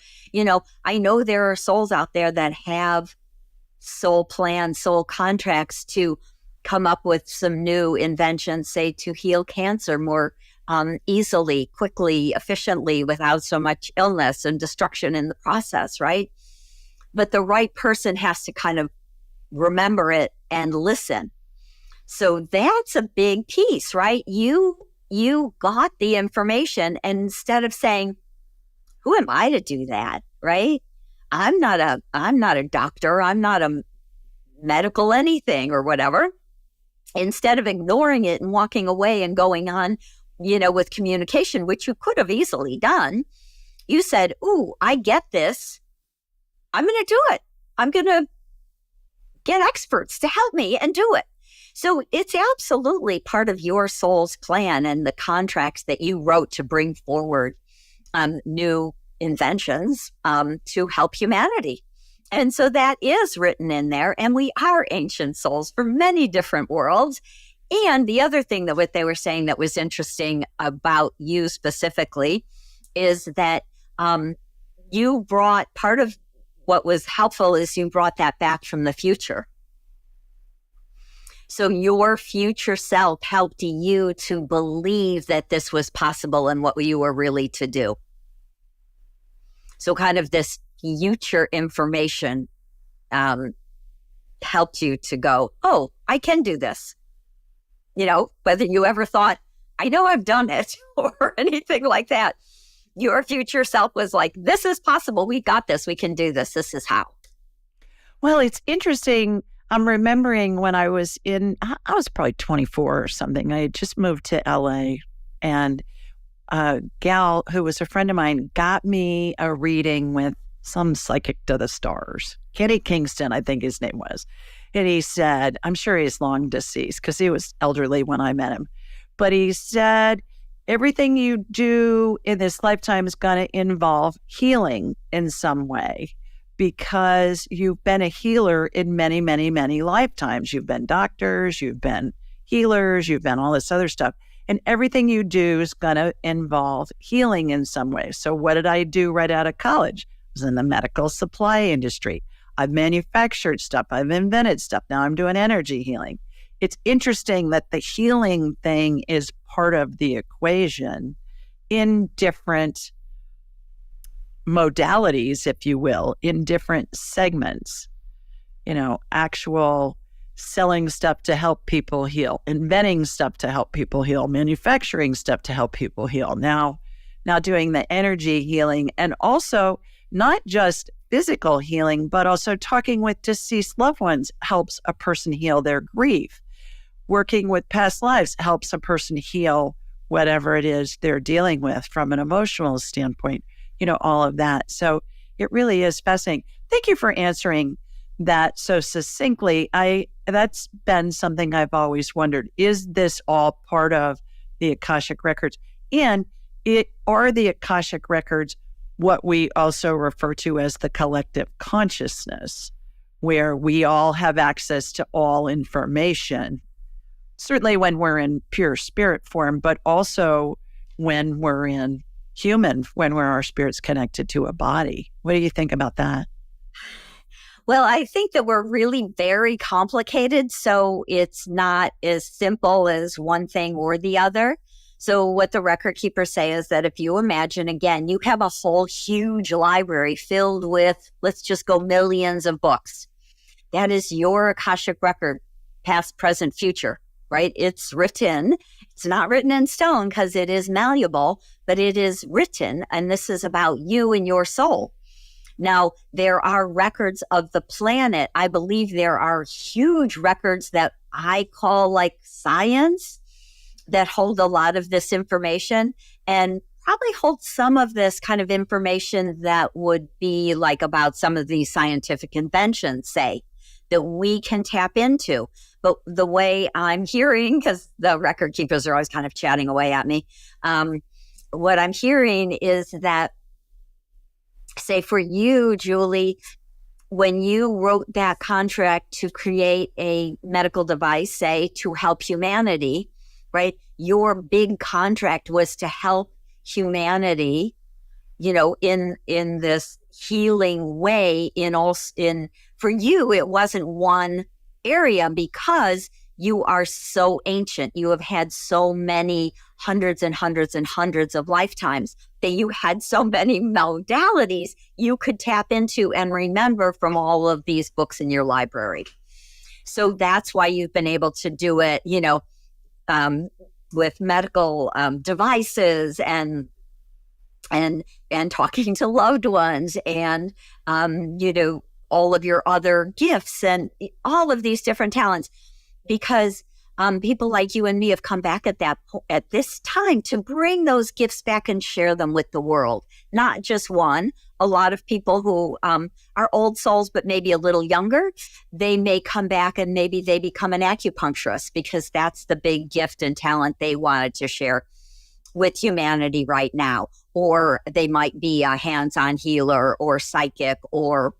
I know there are souls out there that have soul plans, soul contracts to come up with some new inventions, say to heal cancer more easily, quickly, efficiently, without so much illness and destruction in the process, right? But the right person has to kind of remember it and listen. So that's a big piece, right? You got the information, and instead of saying, who am I to do that, right? I'm not a doctor. I'm not a medical anything or whatever. Instead of ignoring it and walking away and going on, with communication, which you could have easily done, you said, ooh, I get this. I'm going to do it. I'm going to get experts to help me and do it. So it's absolutely part of your soul's plan and the contracts that you wrote to bring forward new inventions to help humanity. And so that is written in there. And we are ancient souls for many different worlds. And the other thing that what they were saying that was interesting about you specifically is that you brought part of what was helpful is you brought that back from the future. So your future self helped you to believe that this was possible and what you were really to do. So kind of this future information helped you to go, oh, I can do this. You know, whether you ever thought, I know I've done it or anything like that. Your future self was like, this is possible. We got this. We can do this. This is how. Well, it's interesting. I'm remembering when I was probably 24 or something. I had just moved to LA, and a gal who was a friend of mine got me a reading with some psychic to the stars. Kenny Kingston, I think his name was. And he said, I'm sure he's long deceased because he was elderly when I met him. But he said, everything you do in this lifetime is going to involve healing in some way because you've been a healer in many, many, many lifetimes. You've been doctors, you've been healers, you've been all this other stuff. And everything you do is going to involve healing in some way. So what did I do right out of college? I was in the medical supply industry. I've manufactured stuff. I've invented stuff. Now I'm doing energy healing. It's interesting that the healing thing is part of the equation in different modalities, if you will, in different segments. You know, actual selling stuff to help people heal, inventing stuff to help people heal, manufacturing stuff to help people heal. Now doing the energy healing, and also not just physical healing, but also talking with deceased loved ones helps a person heal their grief. Working with past lives helps a person heal whatever it is they're dealing with from an emotional standpoint, you know, all of that. So it really is fascinating. Thank you for answering that so succinctly. That's been something I've always wondered. Is this all part of the Akashic Records? And are the Akashic Records what we also refer to as the collective consciousness, where we all have access to all information, certainly when we're in pure spirit form, but also when we're in human, when our spirit's connected to a body. What do you think about that? Well, I think that we're really very complicated, so it's not as simple as one thing or the other. So what the record keepers say is that if you imagine, again, you have a whole huge library filled with, let's just go millions of books. That is your Akashic record, past, present, future, right? It's written. It's not written in stone because it is malleable, but it is written. And this is about you and your soul. Now, there are records of the planet. I believe there are huge records that I call like science, that hold a lot of this information and probably hold some of this kind of information that would be like about some of these scientific inventions, say, that we can tap into. But the way I'm hearing, because the record keepers are always kind of chatting away at me, what I'm hearing is that, say for you, Julie, when you wrote that contract to create a medical device, say, to help humanity, right? Your big contract was to help humanity, you know, in this healing way. For you, it wasn't one area because you are so ancient. You have had so many hundreds and hundreds and hundreds of lifetimes that you had so many modalities you could tap into and remember from all of these books in your library. So that's why you've been able to do it, you know, with medical devices and talking to loved ones and, you know, all of your other gifts and all of these different talents, because people like you and me have come back at this time to bring those gifts back and share them with the world. Not just one. A lot of people who are old souls, but maybe a little younger, they may come back and maybe they become an acupuncturist because that's the big gift and talent they wanted to share. with humanity right now, or they might be a hands-on healer or psychic or.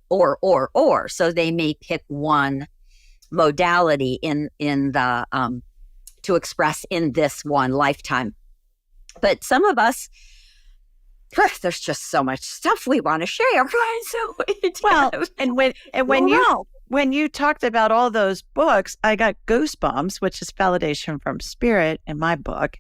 So they may pick one modality in the to express in this one lifetime. But some of us, there's just so much stuff we want to share, right? So when you talked about all those books, I got goosebumps, which is validation from spirit in my book,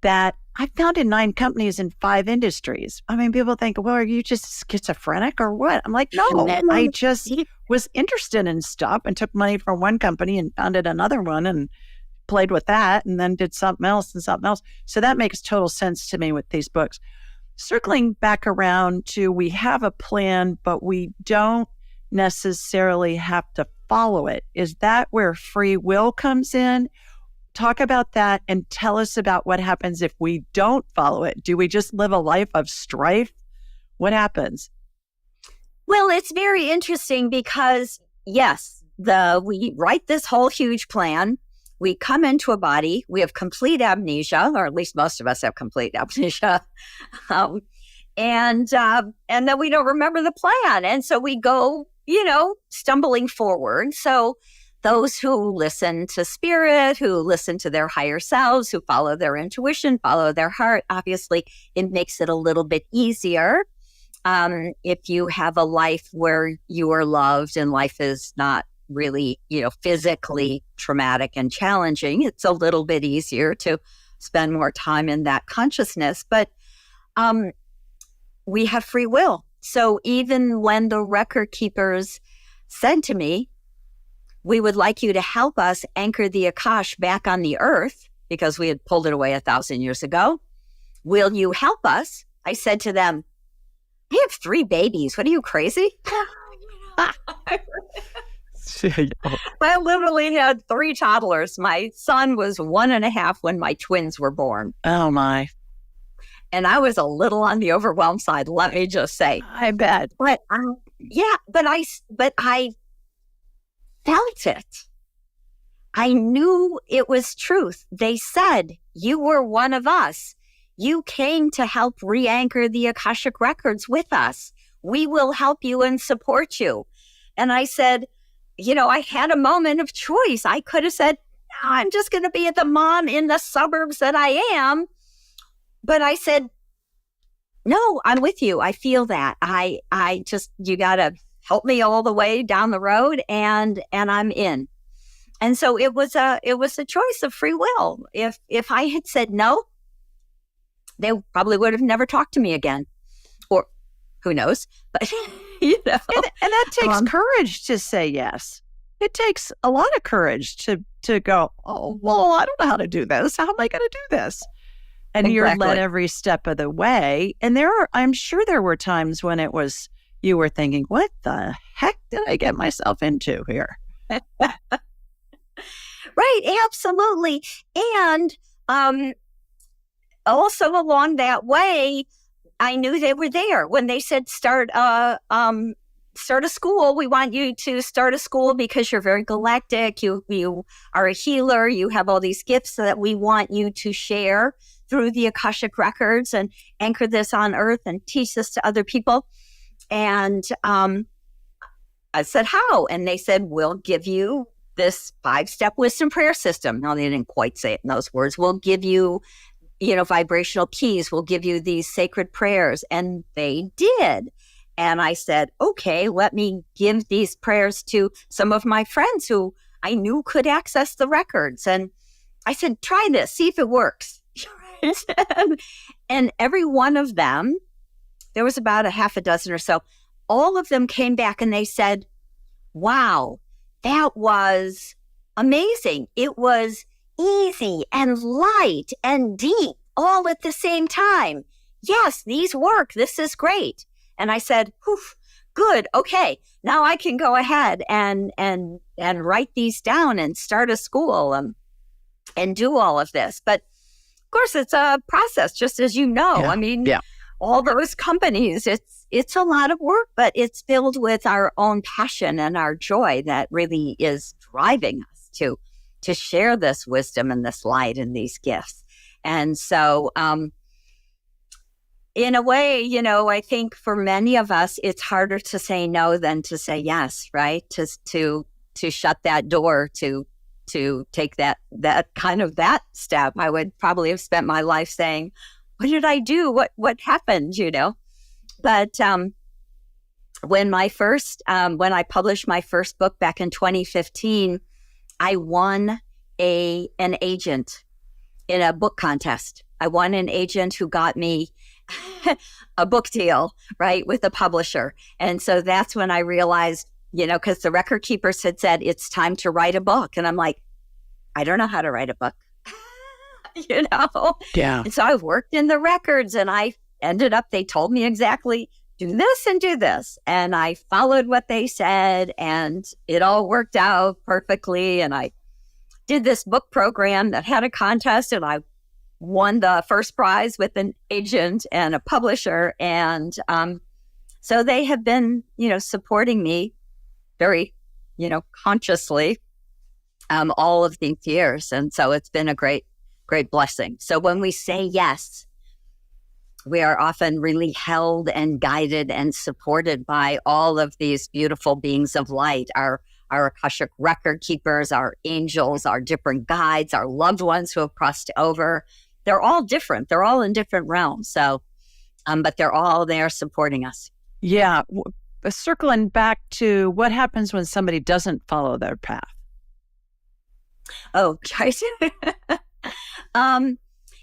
that I founded 9 companies in 5 industries. I mean, people think, well, are you just schizophrenic or what? I'm like, no, I just was interested in stuff and took money from one company and founded another one and played with that and then did something else and something else. So that makes total sense to me with these books. Circling back around to, we have a plan, but we don't necessarily have to follow it. Is that where free will comes in? Talk about that and tell us about what happens if we don't follow it. Do we just live a life of strife? What happens? Well, it's very interesting because, yes, we write this whole huge plan. We come into a body. We have complete amnesia, or at least most of us have complete amnesia. And then we don't remember the plan. And so we go, stumbling forward. So those who listen to spirit, who listen to their higher selves, who follow their intuition, follow their heart, obviously it makes it a little bit easier. If you have a life where you are loved and life is not really, physically traumatic and challenging, it's a little bit easier to spend more time in that consciousness. But we have free will. So even when the record keepers said to me, we would like you to help us anchor the Akash back on the earth because we had pulled it away 1,000 years ago. Will you help us? I said to them, I have 3 babies. What are you, crazy? I literally had 3 toddlers. My son was 1.5 when my twins were born. Oh, my. And I was a little on the overwhelmed side, let me just say. I bet. But I felt it. I knew it was truth. They said, you were one of us. You came to help re-anchor the Akashic Records with us. We will help you and support you. And I said, I had a moment of choice. I could have said, no, I'm just going to be the mom in the suburbs that I am. But I said, no, I'm with you. I feel that. You got to help me all the way down the road, and I'm in. And so it was a choice of free will. If I had said no, they probably would have never talked to me again, or who knows? But and that takes courage to say yes. It takes a lot of courage to go, oh, well, I don't know how to do this. How am I going to do this? And You're led every step of the way. And I'm sure there were times when you were thinking, what the heck did I get myself into here? Right, absolutely. And also along that way, I knew they were there when they said start a school. We want you to start a school because you're very galactic. You are a healer. You have all these gifts that we want you to share through the Akashic Records and anchor this on earth and teach this to other people. And I said, how? And they said, we'll give you this 5-step wisdom prayer system. No, they didn't quite say it in those words. We'll give you, vibrational keys. We'll give you these sacred prayers. And they did. And I said, okay, let me give these prayers to some of my friends who I knew could access the records. And I said, try this, see if it works. And every one of them, there was about a half a dozen or so, all of them came back and they said, wow, that was amazing. It was easy and light and deep all at the same time. Yes, these work. This is great. And I said, good. Okay, now I can go ahead and write these down and start a school and do all of this. But of course, it's a process, just as you know. Yeah. I mean, all those companies, it's a lot of work, but it's filled with our own passion and our joy that really is driving us to share this wisdom and this light and these gifts. And so in a way, I think for many of us, it's harder to say no than to say yes, right? To shut that door, to take that that step. I would probably have spent my life saying, what did I do? What happened? But when I published my first book back in 2015, I won an agent in a book contest. I won an agent who got me a book deal, right, with a publisher. And so that's when I realized, because the record keepers had said, it's time to write a book. And I'm like, I don't know how to write a book, Yeah. And so I worked in the records, and they told me exactly, do this and do this. And I followed what they said, and it all worked out perfectly. And I did this book program that had a contest, and I won the first prize with an agent and a publisher. And so they have been, supporting me very, consciously all of these years. And so it's been a great, great blessing. So when we say yes, we are often really held and guided and supported by all of these beautiful beings of light, our Akashic record keepers, our angels, our different guides, our loved ones who have crossed over. They're all different. They're all in different realms. So, but they're all there supporting us. Yeah. Circling back to what happens when somebody doesn't follow their path. Oh, guys.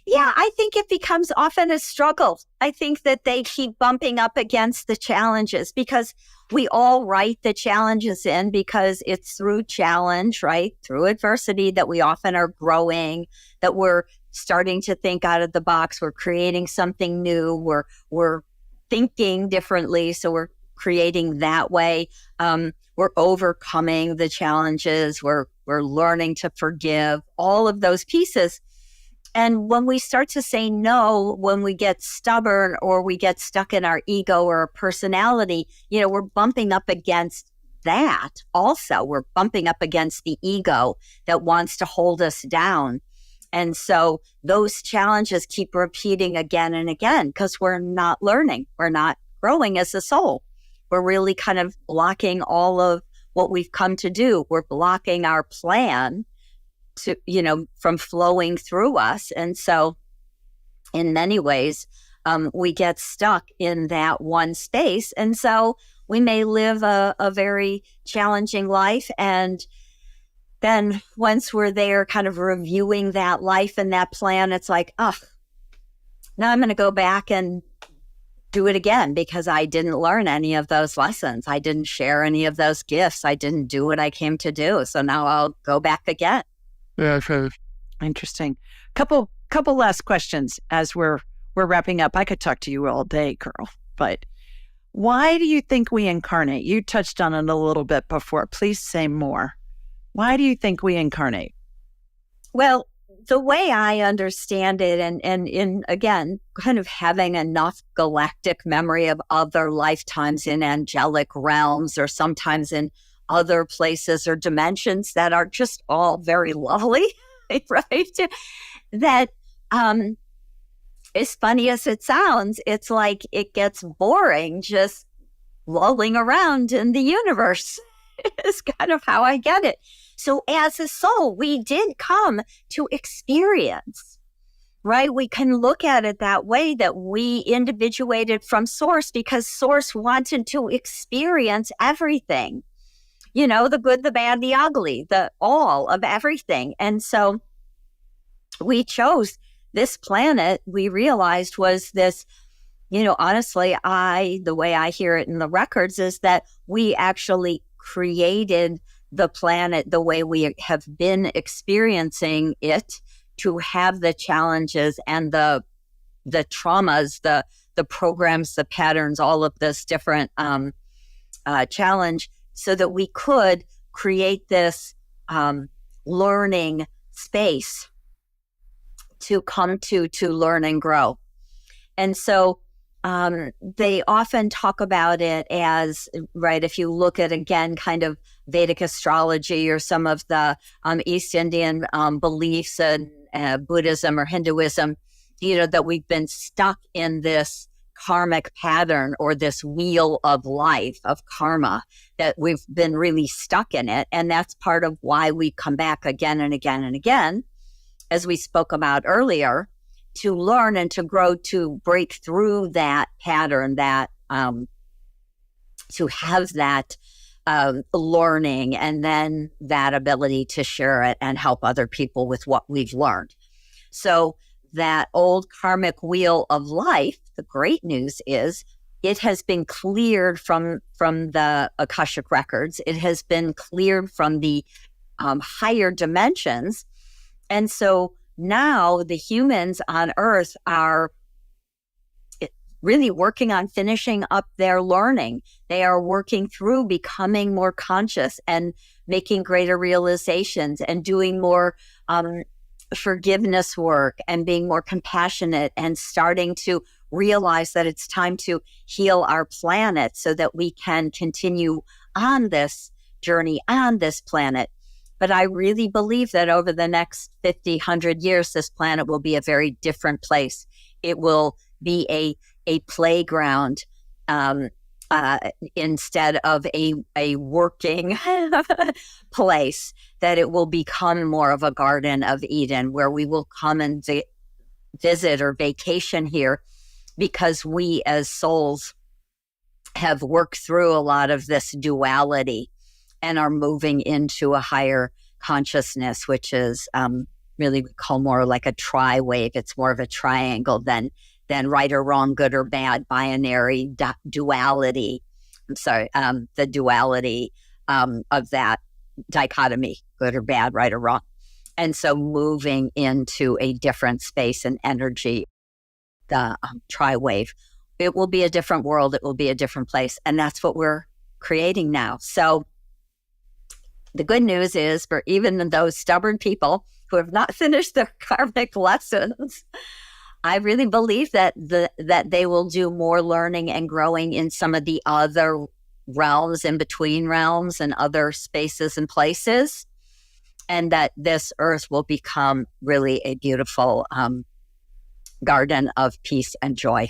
Yeah, I think it becomes often a struggle. I think that they keep bumping up against the challenges, because we all write the challenges in, because it's through challenge, right? Through adversity that we often are growing, that we're starting to think out of the box. We're creating something new. We're thinking differently. So we're creating that way. We're overcoming the challenges. We're learning to forgive, all of those pieces. And when we start to say no, when we get stubborn or we get stuck in our ego or our personality, we're bumping up against that also. We're bumping up against the ego that wants to hold us down. And so those challenges keep repeating again and again, because we're not learning. We're not growing as a soul. We're really kind of blocking all of what we've come to do. We're blocking our plan to, from flowing through us. And so in many ways, we get stuck in that one space. And so we may live a very challenging life. And then once we're there kind of reviewing that life and that plan, it's like, oh, now I'm going to go back and do it again, because I didn't learn any of those lessons. I didn't share any of those gifts. I didn't do what I came to do. So now I'll go back again. Yeah, interesting. Couple last questions as we're wrapping up. I could talk to you all day, girl, but why do you think we incarnate? You touched on it a little bit before. Please say more. Why do you think we incarnate? Well, the way I understand it, and in, again, kind of having enough galactic memory of other lifetimes in angelic realms, or sometimes in other places or dimensions that are just all very lovely, right? That, as funny as it sounds, it's like it gets boring just lolling around in the universe. Is kind of how I get it. So as a soul, we did come to experience, right? We can look at it that way, that we individuated from Source because Source wanted to experience everything. The good, the bad, the ugly, the all of everything. And so we chose this planet, we realized was this, honestly, the way I hear it in the records is that we actually created the planet the way we have been experiencing it, to have the challenges and the traumas, the programs, the patterns, all of this different challenge, so that we could create this learning space to come to learn and grow. And so they often talk about it as, right, if you look at, again, kind of Vedic astrology or some of the East Indian beliefs and Buddhism or Hinduism, that we've been stuck in this karmic pattern or this wheel of life, of karma, that we've been really stuck in it. And that's part of why we come back again and again and again, as we spoke about earlier, to learn and to grow, to break through that pattern, that to have that learning, and then that ability to share it and help other people with what we've learned. So that old karmic wheel of life, the great news is it has been cleared from the Akashic Records. It has been cleared from the higher dimensions. And so now the humans on Earth are really working on finishing up their learning. They are working through becoming more conscious and making greater realizations and doing more forgiveness work and being more compassionate and starting to realize that it's time to heal our planet so that we can continue on this journey on this planet. But I really believe that over the next 50, 100 years, this planet will be a very different place. It will be a playground instead of a working place, that it will become more of a Garden of Eden where we will come and visit or vacation here, because we as souls have worked through a lot of this duality and are moving into a higher consciousness, which is really we call more like a tri-wave. It's more of a triangle than right or wrong, good or bad, binary duality. I'm sorry, the duality of that dichotomy, good or bad, right or wrong. And so moving into a different space and energy, the tri-wave, it will be a different world. It will be a different place. And that's what we're creating now. So the good news is, for even those stubborn people who have not finished their karmic lessons, I really believe that they will do more learning and growing in some of the other realms, in between realms and other spaces and places, and that this earth will become really a beautiful garden of peace and joy.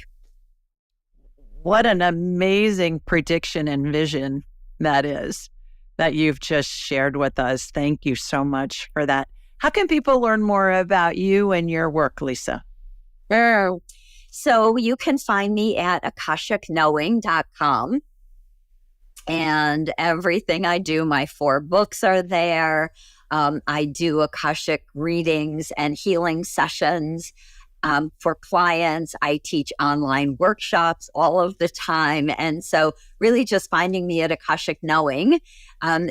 What an amazing prediction and vision that is, that you've just shared with us. Thank you so much for that. How can people learn more about you and your work, Lisa? So you can find me at AkashicKnowing.com. And everything I do, my 4 books are there. I do Akashic readings and healing sessions for clients. I teach online workshops all of the time. And so really just finding me at Akashic Knowing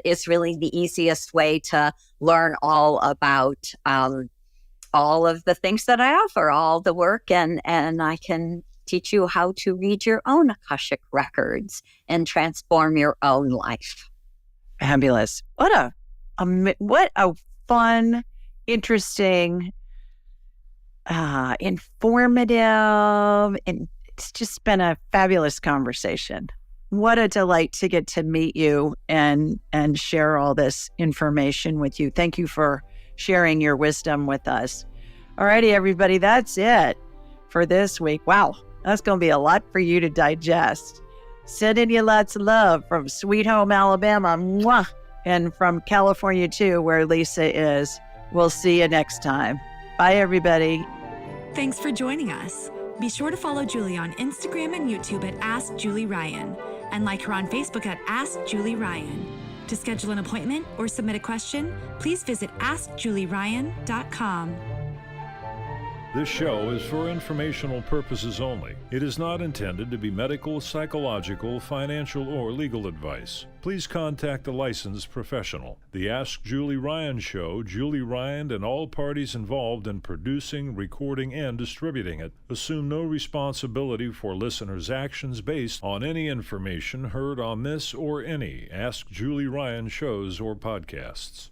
is really the easiest way to learn all about all of the things that I offer, all the work, and I can teach you how to read your own Akashic records and transform your own life. Fabulous. What a fun, interesting, informative, and it's just been a fabulous conversation. What a delight to get to meet you and share all this information with you. Thank you for sharing your wisdom with us. All righty, everybody, that's it for this week. Wow, that's going to be a lot for you to digest. Sending you lots of love from Sweet Home, Alabama, mwah, and from California, too, where Lisa is. We'll see you next time. Bye, everybody. Thanks for joining us. Be sure to follow Julie on Instagram and YouTube at Ask Julie Ryan, and like her on Facebook at Ask Julie Ryan. To schedule an appointment or submit a question, please visit AskJulieRyan.com. This show is for informational purposes only. It is not intended to be medical, psychological, financial, or legal advice. Please contact a licensed professional. The Ask Julie Ryan Show, Julie Ryan and all parties involved in producing, recording, and distributing it assume no responsibility for listeners' actions based on any information heard on this or any Ask Julie Ryan shows or podcasts.